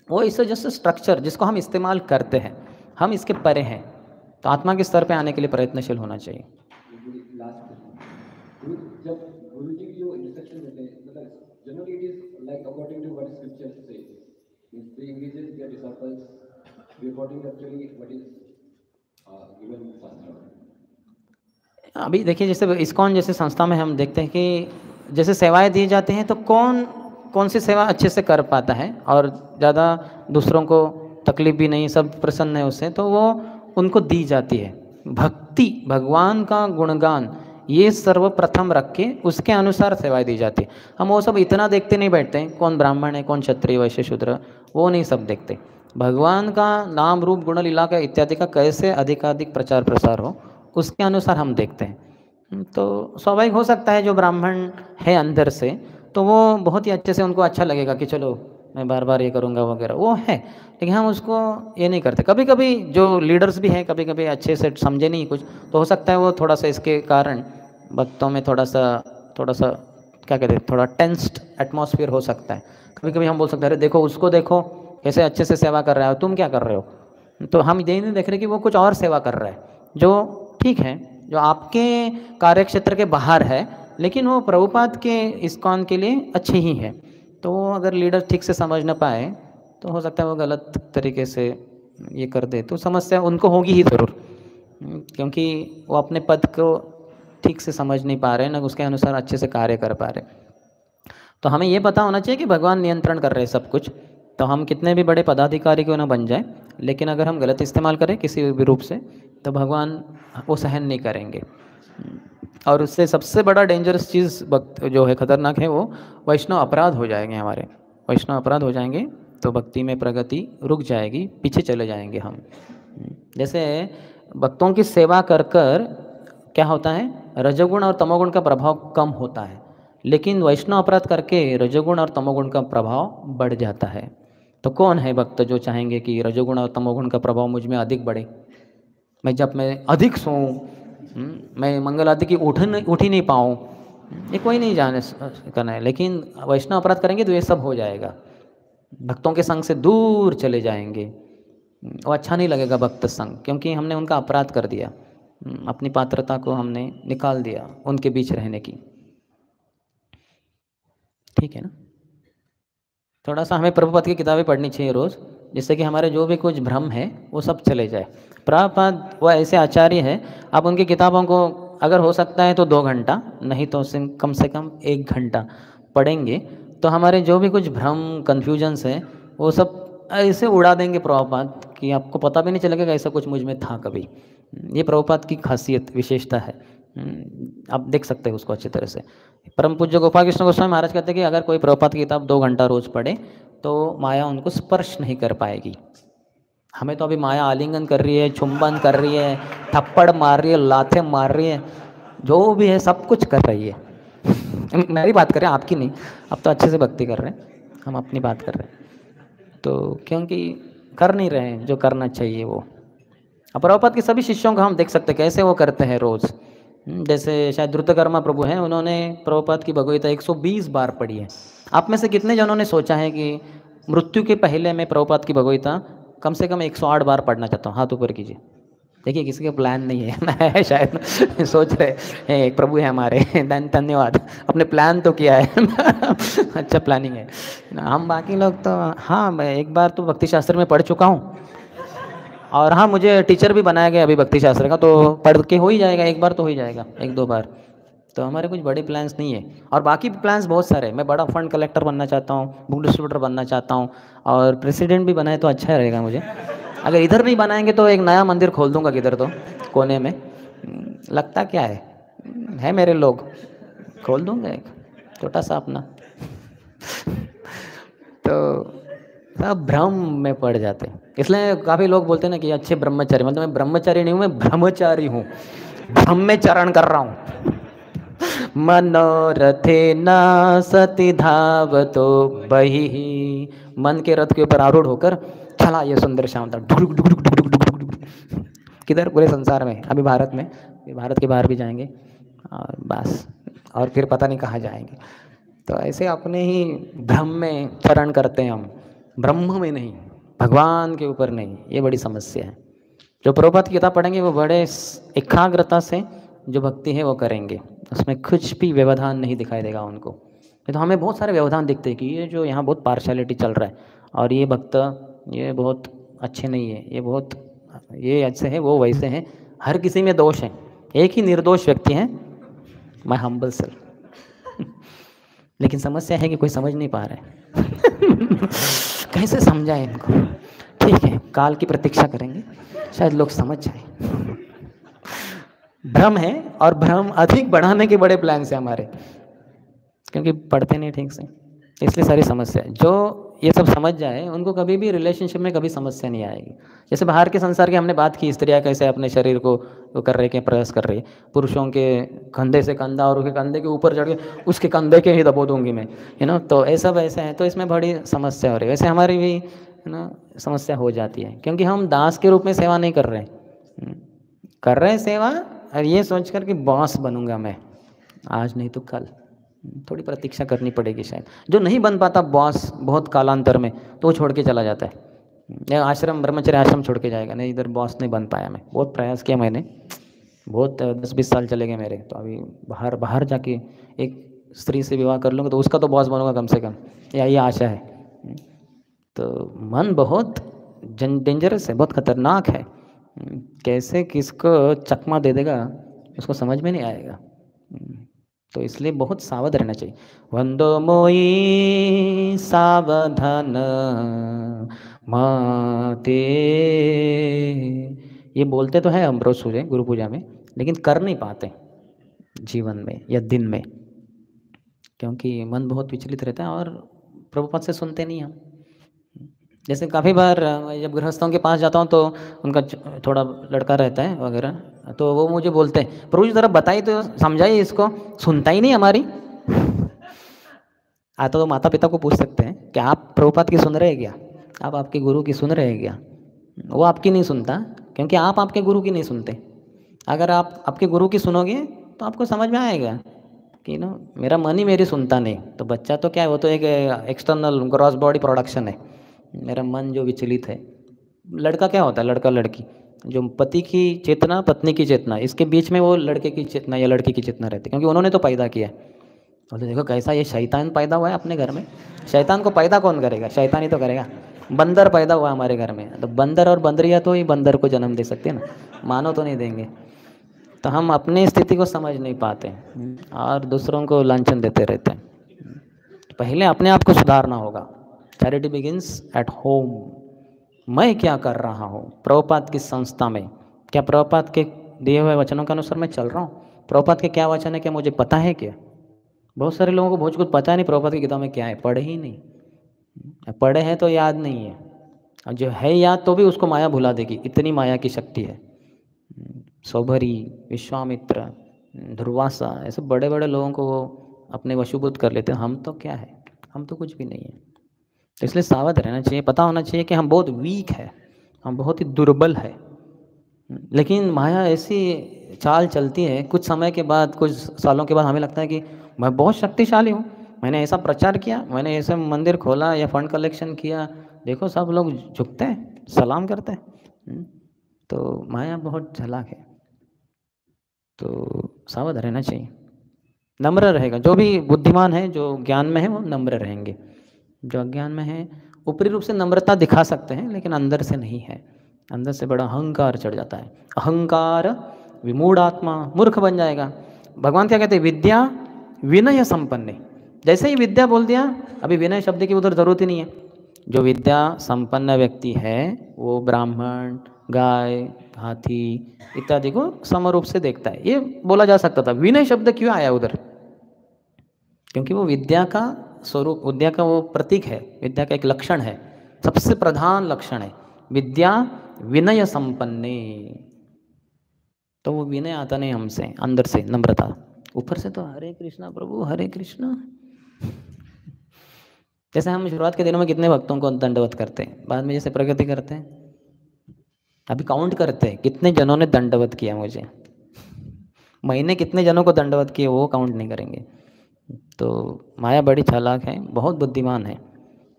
A: वो इससे जस्ट स्ट्रक्चर जिसको हम इस्तेमाल करते हैं, हम इसके परे हैं। तो आत्मा के स्तर पे आने के लिए प्रयत्नशील होना चाहिए।
C: जब गुरु जी की जो इंस्ट्रक्शन देते हैं, मतलब generally it is like according to what scripture से, they engages their disciples according actually what is given shastra.
A: अभी देखिए जैसे इस्कॉन जैसे संस्था में हम देखते हैं कि जैसे सेवाएं दी जाती हैं, तो कौन कौन सी सेवा अच्छे से कर पाता है और ज़्यादा दूसरों को तकलीफ भी नहीं, सब प्रसन्न है उससे, तो वो उनको दी जाती है। भक्ति भगवान का गुणगान ये सर्वप्रथम रख के उसके अनुसार सेवाएं दी जाती है। हम वो सब इतना देखते नहीं बैठते हैं कौन ब्राह्मण है कौन क्षत्रिय वैश्य शूद्र, वो नहीं सब देखते। भगवान का नाम रूप गुण लीला का इत्यादि का कैसे अधिकाधिक प्रचार प्रसार हो उसके अनुसार हम देखते हैं। तो स्वाभाविक हो सकता है जो ब्राह्मण है अंदर से, तो वो बहुत ही अच्छे से उनको अच्छा लगेगा कि चलो मैं बार बार ये करूँगा वगैरह, वो है। लेकिन हम उसको ये नहीं करते। कभी कभी जो लीडर्स भी हैं कभी कभी अच्छे से समझे नहीं कुछ, तो हो सकता है वो थोड़ा सा इसके कारण भक्तों में थोड़ा सा क्या कहते हैं, थोड़ा टेंस्ड एटमॉस्फेयर हो सकता है। कभी कभी हम बोल सकते हैं अरे देखो उसको देखो कैसे अच्छे से सेवा कर रहा है, तुम क्या कर रहे हो। तो हम ये नहीं देख रहे कि वो कुछ और सेवा कर रहा है जो ठीक है, जो आपके कार्यक्षेत्र के बाहर है, लेकिन वो प्रभुपाद के इस्कॉन के लिए अच्छे ही है। तो अगर लीडर ठीक से समझ ना पाए तो हो सकता है वो गलत तरीके से ये कर दे, तो समस्या उनको होगी ही ज़रूर, क्योंकि वो अपने पद को ठीक से समझ नहीं पा रहे, ना उसके अनुसार अच्छे से कार्य कर पा रहे। तो हमें ये पता होना चाहिए कि भगवान नियंत्रण कर रहे हैं सब कुछ। तो हम कितने भी बड़े पदाधिकारी क्यों ना बन जाए, लेकिन अगर हम गलत इस्तेमाल करें किसी भी रूप से तो भगवान वो सहन नहीं करेंगे। और उससे सबसे बड़ा डेंजरस चीज़ भक्त जो है खतरनाक है, वो वैष्णव अपराध हो जाएंगे हमारे। वैष्णव अपराध हो जाएंगे तो भक्ति में प्रगति रुक जाएगी, पीछे चले जाएंगे हम। जैसे भक्तों की सेवा कर कर क्या होता है, रजोगुण और तमोगुण का प्रभाव कम होता है, लेकिन वैष्णव अपराध करके रजोगुण और तमोगुण का प्रभाव बढ़ जाता है। तो कौन है भक्त जो चाहेंगे कि रजोगुण और तमोगुण का प्रभाव मुझ में अधिक बढ़े, मैं अधिक सोऊं, मैं मंगल आदि की उठ ही नहीं पाऊँ, ये कोई नहीं जाने करना है। लेकिन वैष्णव अपराध करेंगे तो ये सब हो जाएगा, भक्तों के संग से दूर चले जाएंगे। वो अच्छा नहीं लगेगा भक्त संग, क्योंकि हमने उनका अपराध कर दिया, अपनी पात्रता को हमने निकाल दिया उनके बीच रहने की। ठीक है ना। थोड़ा सा हमें प्रभुपाद की किताबें पढ़नी चाहिए रोज़, जिससे कि हमारे जो भी कुछ भ्रम है वो सब चले जाए। प्रभुपाद वो ऐसे आचार्य है, आप उनकी किताबों को अगर हो सकता है तो 2 घंटा, नहीं तो कम से कम 1 घंटा पढ़ेंगे तो हमारे जो भी कुछ भ्रम कन्फ्यूजन्स हैं वो सब ऐसे उड़ा देंगे प्रभुपाद कि आपको पता भी नहीं चलेगा कि ऐसा कुछ मुझ में था कभी। ये प्रभुपाद की खासियत विशेषता है। आप देख सकते हैं उसको अच्छी तरह से। परम पूज्य गोपाल कृष्ण गोस्वामी महाराज कहते हैं कि अगर कोई प्रभुपाद की किताब 2 घंटा रोज पढ़े तो माया उनको स्पर्श नहीं कर पाएगी। हमें तो अभी माया आलिंगन कर रही है, चुंबन कर रही है, थप्पड़ मार रही है, लाथे मार रही है, जो भी है सब कुछ कर रही है। मेरी बात कर रहे हैं, आपकी नहीं। अब तो अच्छे से भक्ति कर रहे हैं, हम अपनी बात कर रहे हैं। तो क्योंकि कर नहीं रहे हैं जो करना चाहिए वो। अब प्रभुपाद के सभी शिष्यों को हम देख सकते हैं कैसे वो करते हैं रोज़। जैसे शायद द्रुतकर्मा प्रभु हैं, उन्होंने प्रभुपाद की भगवगीता 120 बार पढ़ी है। आप में से कितने जनों ने सोचा है कि मृत्यु के पहले मैं प्रभुपाद की भगवगीता कम से कम 108 बार पढ़ना चाहता हूँ? हाथ ऊपर कीजिए। देखिए किसी का प्लान नहीं है शायद सोच रहे हैं एक प्रभु है हमारे, धन्यवाद, अपने प्लान तो किया है। अच्छा प्लानिंग है। हम बाकी लोग तो हाँ, मैं एक बार तो भक्ति शास्त्र में पढ़ चुका हूँ, और हाँ मुझे टीचर भी बनाया गया अभी भक्ति शास्त्र का, तो पढ़ के हो ही जाएगा, एक बार तो हो ही जाएगा, 1-2 बार। तो हमारे कुछ बड़े प्लान्स नहीं है, और बाकी प्लान्स बहुत सारे हैं। मैं बड़ा फंड कलेक्टर बनना चाहता हूँ, बुक डिस्ट्रीब्यूटर बनना चाहता हूँ, और प्रेसिडेंट भी बनाए तो अच्छा रहेगा मुझे। अगर इधर नहीं बनाएंगे तो एक नया मंदिर खोल दूंगा किधर तो कोने में। लगता क्या है मेरे लोग, खोल दूंगा एक छोटा सा अपना। तो सब भ्रम में पड़ जाते, इसलिए काफ़ी लोग बोलते हैं ना कि अच्छे ब्रह्मचारी, मतलब मैं ब्रह्मचारी नहीं हूँ, मैं ब्रह्मचारी हूँ, भ्रम में चरण कर रहा हूँ। मनोरथे न सती धावतो बहि, मन के रथ के ऊपर आरूढ़ होकर चला ये सुंदर श्याम था, किधर? पूरे संसार में, अभी भारत में, भारत के बाहर भी जाएंगे, और बस, और फिर पता नहीं कहाँ जाएंगे। तो ऐसे अपने ही भ्रम में चरण करते हैं हम, ब्रह्म में नहीं, भगवान के ऊपर नहीं। ये बड़ी समस्या है। जो प्रभुपाद की किताब पढ़ेंगे वो बड़े एकाग्रता से जो भक्ति है वो करेंगे, उसमें कुछ भी व्यवधान नहीं दिखाई देगा उनको। तो हमें बहुत सारे व्यवधान दिखते हैं कि ये जो यहाँ बहुत पार्शलिटी चल रहा है, और ये भक्त ये बहुत अच्छे नहीं है, ये बहुत ये ऐसे है, वो वैसे हैं, हर किसी में दोष है। एक ही निर्दोष व्यक्ति है, माय हम्बल सेल्फ। लेकिन समस्या है कि कोई समझ नहीं पा रहा है। कैसे समझाएं इनको? ठीक है, काल की प्रतीक्षा करेंगे, शायद लोग समझ जाए। भ्रम है, और भ्रम अधिक बढ़ाने के बड़े प्लान है हमारे, क्योंकि पढ़ते नहीं ठीक से, इसलिए सारी समस्या है। जो ये सब समझ जाए उनको कभी भी रिलेशनशिप में कभी समस्या नहीं आएगी। जैसे बाहर के संसार की हमने बात की, स्त्रियाँ कैसे अपने शरीर को वो कर रहे हैं, प्रयास कर रही है, पुरुषों के कंधे से कंधा और उसके कंधे के ऊपर चढ़ के उसके कंधे के ही दबो दूंगी मैं, तो ऐसा वैसा है। तो इसमें बड़ी समस्या हो रही है। वैसे हमारी भी समस्या हो जाती है, क्योंकि हम दास के रूप में सेवा नहीं कर रहे, कर रहे हैं सेवा, और ये सोच कर कि बॉस बनूंगा मैं, आज नहीं तो कल। थोड़ी प्रतीक्षा करनी पड़ेगी शायद। जो नहीं बन पाता बॉस बहुत कालांतर में, तो वो छोड़ के चला जाता है, या आश्रम, ब्रह्मचर्य आश्रम छोड़ के जाएगा, नहीं इधर बॉस नहीं बन पाया मैं, बहुत प्रयास किया मैंने, बहुत 10-20 साल चले गए मेरे, तो अभी बाहर जाके एक स्त्री से विवाह कर लूँगा तो उसका तो बॉस बनूंगा कम से कम, या ये आशा है। तो मन बहुत डेंजरस है, बहुत खतरनाक है, कैसे किसको चकमा दे देगा उसको समझ में नहीं आएगा। तो इसलिए बहुत सावध रहना चाहिए। वंदो मोई सावधान माते, ये बोलते तो है हम रोज सूर्य गुरु पूजा में, लेकिन कर नहीं पाते जीवन में या दिन में, क्योंकि मन बहुत विचलित रहता है और प्रभुपाद से सुनते नहीं हम। जैसे काफ़ी बार जब गृहस्थों के पास जाता हूँ तो उनका थोड़ा लड़का रहता है वगैरह, तो वो मुझे बोलते हैं प्रभु जी जरा बताइए तो समझाइए इसको, सुनता ही नहीं हमारी। आता तो माता पिता को पूछ सकते हैं कि आप प्रभुपाद की सुन रहे हैं क्या, आप आपके गुरु की सुन रहे हैं क्या? वो आपकी नहीं सुनता, क्योंकि आप आपके गुरु की नहीं सुनते। अगर आप आपके गुरु की सुनोगे तो आपको समझ में आएगा कि मेरा मन ही मेरी सुनता नहीं। तो बच्चा तो क्या है, वो तो एक एक्सटर्नल ग्रॉस बॉडी प्रोडक्शन है, मेरा मन जो विचलित है। लड़का क्या होता है, लड़का लड़की, जो पति की चेतना पत्नी की चेतना, इसके बीच में वो लड़के की चेतना या लड़की की चेतना रहती है, क्योंकि उन्होंने तो पैदा किया है। और तो देखो कैसा ये शैतान पैदा हुआ है अपने घर में। शैतान को पैदा कौन करेगा, शैतान ही तो करेगा। बंदर पैदा हुआ हमारे घर में, तो बंदर और बंदरिया तो ही बंदर को जन्म दे सकते हैं ना, मानो तो नहीं देंगे। तो हम अपनी स्थिति को समझ नहीं पाते और दूसरों को लांछन देते रहते हैं। पहले अपने आप को सुधारना होगा। Charity begins at home. मैं क्या कर रहा हूँ प्रभुपाद की संस्था में, क्या प्रभुपाद के दिए हुए वचनों के अनुसार मैं चल रहा हूँ? प्रभुपाद के क्या वचन है क्या मुझे पता है क्या? बहुत सारे लोगों को बहुत कुछ पता नहीं प्रभुपाद की किताब में क्या है, पढ़े ही नहीं। पढ़े हैं तो याद नहीं है, और जो है याद तो भी उसको माया भुला देगी, इतनी माया की शक्ति है। सौभरी, विश्वामित्र, दुर्वासा, ऐसे बड़े बड़े लोगों को वो अपने वशीभूत कर लेते हैं। हम तो क्या है, हम तो कुछ भी नहीं है। तो इसलिए सावध रहना चाहिए, पता होना चाहिए कि हम बहुत वीक है, हम बहुत ही दुर्बल है। लेकिन माया ऐसी चाल चलती है, कुछ समय के बाद, कुछ सालों के बाद हमें लगता है कि मैं बहुत शक्तिशाली हूँ, मैंने ऐसा प्रचार किया, मैंने ऐसा मंदिर खोला या फंड कलेक्शन किया, देखो सब लोग झुकते हैं, सलाम करते हैं। तो माया बहुत चालाक है, तो सावध रहना चाहिए, नम्र रहेगा। जो भी बुद्धिमान है, जो ज्ञान में है, वो नम्र रहेंगे। जो अज्ञान में है ऊपरी रूप से नम्रता दिखा सकते हैं, लेकिन अंदर से नहीं है, अंदर से बड़ा अहंकार चढ़ जाता है। अहंकार विमूढ़ आत्मा, मूर्ख बन जाएगा। भगवान क्या कहते हैं? विद्या विनय संपन्न। जैसे ही विद्या बोल दिया, अभी विनय शब्द की उधर जरूरत ही नहीं है। जो विद्या संपन्न व्यक्ति है वो ब्राह्मण, गाय, हाथी इत्यादि को सम रूप से देखता है, ये बोला जा सकता था। विनय शब्द क्यों आया उधर? क्योंकि वो विद्या का स्वरूप, विद्या का वो प्रतीक है, विद्या का एक लक्षण है, सबसे प्रधान लक्षण है विद्या विनय संपन्ने। तो वो विनय आता नहीं हमसे, अंदर से नम्रता। ऊपर से तो हरे कृष्णा प्रभु हरे कृष्णा। जैसे हम शुरुआत के दिनों में कितने भक्तों को दंडवत करते हैं, बाद में जैसे प्रगति करते हैं, अभी काउंट करते हैं कितने जनों ने दंडवत किया मुझे, महीने कितने जनों को दंडवत किए वो काउंट नहीं करेंगे। तो माया बड़ी चालाक है, बहुत बुद्धिमान है,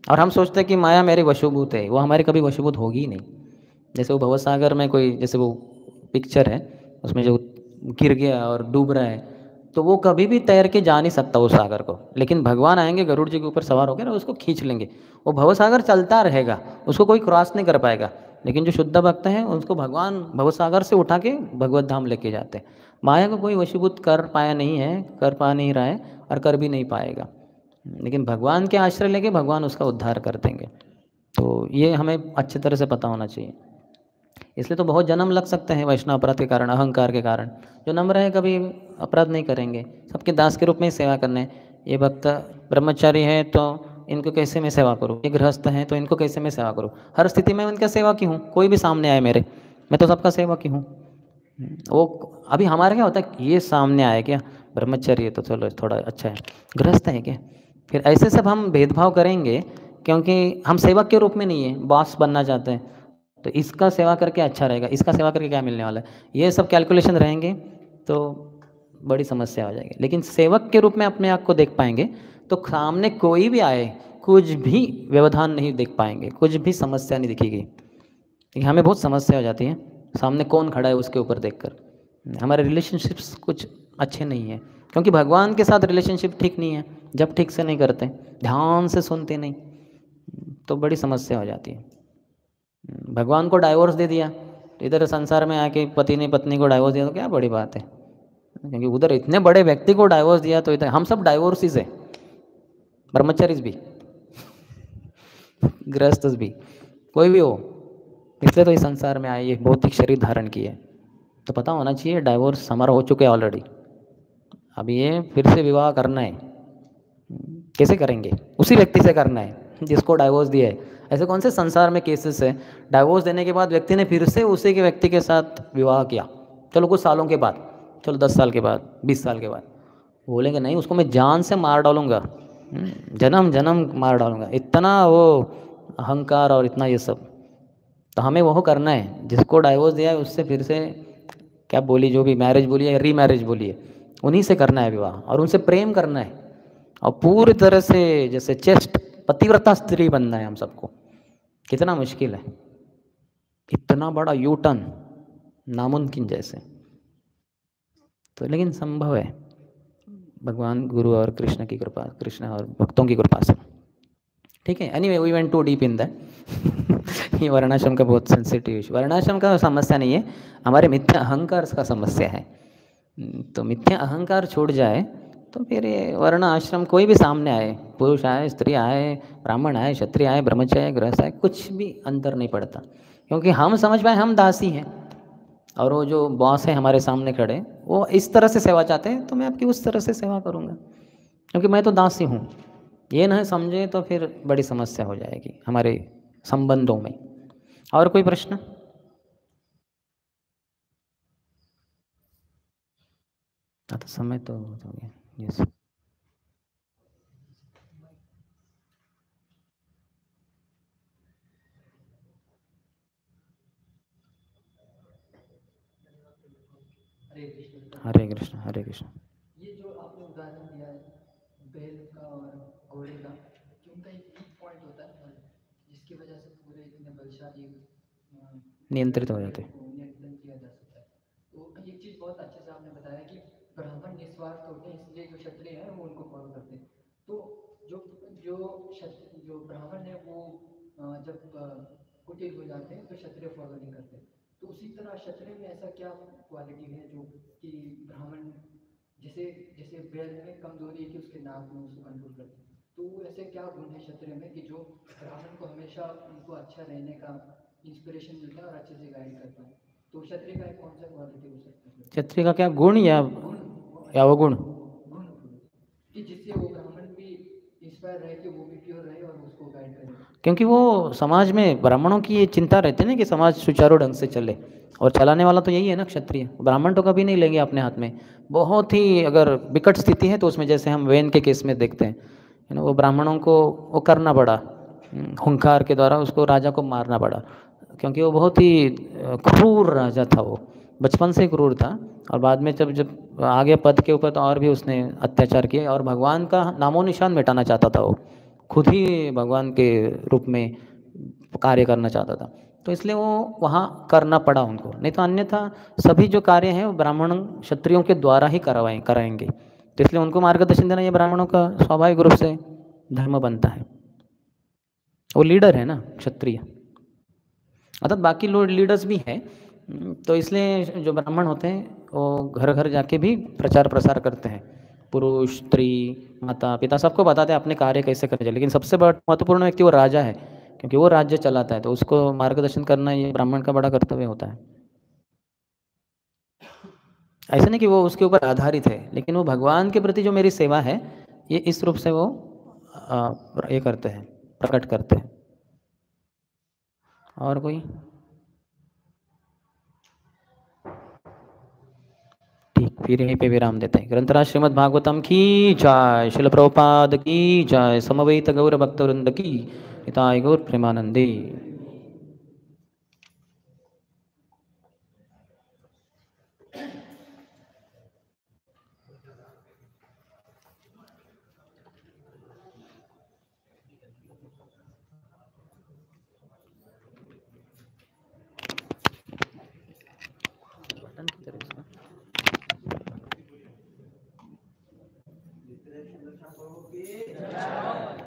A: और हम सोचते हैं कि माया मेरी वशुभूत है, वो हमारी कभी वशुभूत होगी ही नहीं। जैसे वो भवसागर में कोई, जैसे वो पिक्चर है उसमें जो गिर गया और डूब रहा है, तो वो कभी भी तैर के जा नहीं सकता उस सागर को, लेकिन भगवान आएंगे गरुड़ जी के ऊपर सवार होकर और उसको खींच लेंगे। वो भवसागर चलता रहेगा, उसको कोई क्रॉस नहीं कर पाएगा, लेकिन जो शुद्ध भक्त हैं उसको भगवान भवसागर से उठा के भगवत धाम लेके जाते हैं। माया को कोई वशीभूत कर पाया नहीं है, कर पा नहीं रहा है, और कर भी नहीं पाएगा, लेकिन भगवान के आश्रय लेके भगवान उसका उद्धार कर देंगे। तो ये हमें अच्छी तरह से पता होना चाहिए। इसलिए तो बहुत जन्म लग सकते हैं वैष्णव अपराध के कारण, अहंकार के कारण। जो नम्र है कभी अपराध नहीं करेंगे, सबके दास के रूप में ही सेवा करने। ये भक्त ब्रह्मचारी है तो इनको कैसे मैं सेवा करूँ, ये गृहस्थ हैं तो इनको कैसे मैं सेवा करूँ, हर स्थिति में उनका सेवा की हूँ, कोई भी सामने आए मेरे, मैं तो सबका सेवा की हूँ। वो अभी हमारे क्या होता है, ये सामने आए क्या ब्रह्मचर्य तो चलो थोड़ा अच्छा है, गृहस्थ है क्या, फिर ऐसे सब हम भेदभाव करेंगे, क्योंकि हम सेवक के रूप में नहीं है, बॉस बनना चाहते हैं, तो इसका सेवा करके अच्छा रहेगा, इसका सेवा करके क्या मिलने वाला है, ये सब कैलकुलेशन रहेंगे तो बड़ी समस्या हो जाएगी। लेकिन सेवक के रूप में अपने आप को देख पाएंगे तो सामने कोई भी आए कुछ भी व्यवधान नहीं देख पाएंगे, कुछ भी समस्या नहीं दिखेगी। क्योंकि हमें बहुत समस्या हो जाती है सामने कौन खड़ा है उसके ऊपर देखकर, हमारे रिलेशनशिप्स कुछ अच्छे नहीं हैं, क्योंकि भगवान के साथ रिलेशनशिप ठीक नहीं है। जब ठीक से नहीं करते, ध्यान से सुनते नहीं, तो बड़ी समस्या हो जाती है। भगवान को डाइवोर्स दे दिया, तो इधर संसार में आके पति ने पत्नी को डाइवोर्स दिया तो क्या बड़ी बात है, क्योंकि उधर इतने बड़े व्यक्ति को डाइवोर्स दिया तो इधर हम सब डाइवोर्सिस है, ब्रह्मचारीज भी गृहस्थ भी, कोई भी हो। इसलिए तो इस संसार में आए, ये भौतिक शरीर धारण किए, तो पता होना चाहिए डाइवोर्स हमारा हो चुके ऑलरेडी, अब ये फिर से विवाह करना है, कैसे करेंगे, उसी व्यक्ति से करना है जिसको डाइवोर्स दिया है। ऐसे कौन से संसार में केसेस है, डाइवोर्स देने के बाद व्यक्ति ने फिर से उसी के व्यक्ति के साथ विवाह किया, चलो कुछ सालों के बाद, चलो 10 साल के बाद, 20 साल के बाद, बोलेंगे नहीं उसको मैं जान से मार डालूंगा, जन्म जन्म मार डालूंगा, इतना वो अहंकार और इतना ये सब। तो हमें वो करना है, जिसको डाइवोर्स दिया है उससे फिर से क्या बोली, जो भी मैरिज बोली है, रीमैरिज बोली है, उन्हीं से करना है विवाह, और उनसे प्रेम करना है, और पूरी तरह से जैसे चेस्ट पतिव्रता स्त्री बनना है हम सबको। कितना मुश्किल है, इतना बड़ा यू टर्न नामुमकिन जैसे, तो लेकिन संभव है भगवान गुरु और कृष्ण की कृपा, कृष्ण और भक्तों की कृपा से। ठीक है, anyway we went to deep in that. ये वर्णाश्रम का बहुत सेंसिटिव इशू, वर्णाश्रम का समस्या नहीं है, हमारे मिथ्या अहंकार का समस्या है। तो मिथ्या अहंकार छूट जाए तो फिर ये वर्ण आश्रम कोई भी सामने आए, पुरुष आए, स्त्री आए, ब्राह्मण आए, क्षत्रिय आए, ब्रह्मचारी आए, गृहस्थ आए, कुछ भी अंतर नहीं पड़ता। क्योंकि हम समझ पाए हम दासी हैं, और वो जो बॉस है हमारे सामने खड़े, वो इस तरह से सेवा चाहते हैं, तो मैं आपकी उस तरह से सेवा करूँगा, क्योंकि मैं तो दासी हूँ। ये ना समझे तो फिर बड़ी समस्या हो जाएगी हमारे संबंधों में। और कोई प्रश्न? तो समय तो हो गया। यस,
B: हरे कृष्ण।
A: हरे कृष्ण, हरे कृष्ण।
B: ये जो आपने उदाहरण दिया है बैल का और घोड़े का, कि उनका एक वीक पॉइंट होता है जिसकी वजह से पूरे इतने बलशाली
A: नियंत्रित हो जाते हैं।
B: को नियंत्रण किया जा सकता है। तो एक चीज़ बहुत अच्छे से आपने बताया कि ब्राह्मण निस्वार्थ होते हैं, इसलिए जो क्षत्रिय हैं वो उनको फॉलो करते हैं। तो जो जो ब्राह्मण है वो जब कुटिल हो जाते हैं तो क्षत्रिय फॉलो नहीं करते। तो उसी तरह क्षत्रिय में ऐसा क्या क्वालिटी है जो कि ब्राह्मण, जैसे जैसे बैल में कमजोरी है कि उसके नाक में उसको कंट्रोल करते हैं, तो ऐसे क्या गुण है क्षत्रिय में कि जो ब्राह्मण को हमेशा उनको अच्छा रहने का इंस्पिरेशन मिलता है और अच्छे से गाइड करता है। तो क्षत्रिय का एक कौन सा क्वालिटी हो सकता है?
A: क्षत्रिय का क्या गुण या अवगुण?
B: गुण कि जिससे वो ब्राह्मण भी इंस्पायर रहे कि वो भी प्योर रहे और उसको गाइड करे।
A: क्योंकि वो समाज में ब्राह्मणों की ये चिंता रहती है ना कि समाज सुचारू ढंग से चले, और चलाने वाला तो यही है ना क्षत्रिय। ब्राह्मण तो कभी नहीं लेंगे अपने हाथ में। बहुत ही अगर विकट स्थिति है तो उसमें, जैसे हम वेन के केस में देखते हैं, है ना, वो ब्राह्मणों को वो करना पड़ा, हुंकार के द्वारा उसको राजा को मारना पड़ा, क्योंकि वो बहुत ही क्रूर राजा था। वो बचपन से क्रूर था, और बाद में जब जब आ गया पद के ऊपर तो और भी उसने अत्याचार किए, और भगवान का नामो निशान मिटाना चाहता था। वो खुद ही भगवान के रूप में कार्य करना चाहता था, तो इसलिए वो वहाँ करना पड़ा उनको। नहीं तो अन्यथा सभी जो कार्य हैं वो ब्राह्मण क्षत्रियों के द्वारा ही कराएंगे। तो इसलिए उनको मार्गदर्शन देना ये ब्राह्मणों का स्वाभाविक रूप से धर्म बनता है। वो लीडर है ना क्षत्रिय, अर्थात बाकी लोग लीडर्स भी हैं। तो इसलिए जो ब्राह्मण होते हैं वो घर घर जाके भी प्रचार प्रसार करते हैं, पुरुष, स्त्री, माता पिता सबको बताते हैं अपने कार्य कैसे करने चाहिए। लेकिन सबसे बड़ा महत्वपूर्ण व्यक्ति वो राजा है, क्योंकि वो राज्य चलाता है, तो उसको मार्गदर्शन करना ये ब्राह्मण का बड़ा कर्तव्य होता है। ऐसा नहीं कि वो उसके ऊपर आधारित है, लेकिन वो भगवान के प्रति जो मेरी सेवा है ये इस रूप से वो ये करते हैं, प्रकट करते हैं। और कोई? ठीक, फिर यहीं पे विराम देते हैं। ग्रंथराज श्रीमद् भागवतम की जय, शिल प्रभुपाद की जय, समवेत गौर भक्त वृंद की, हिताय गौर प्रेमानंदी।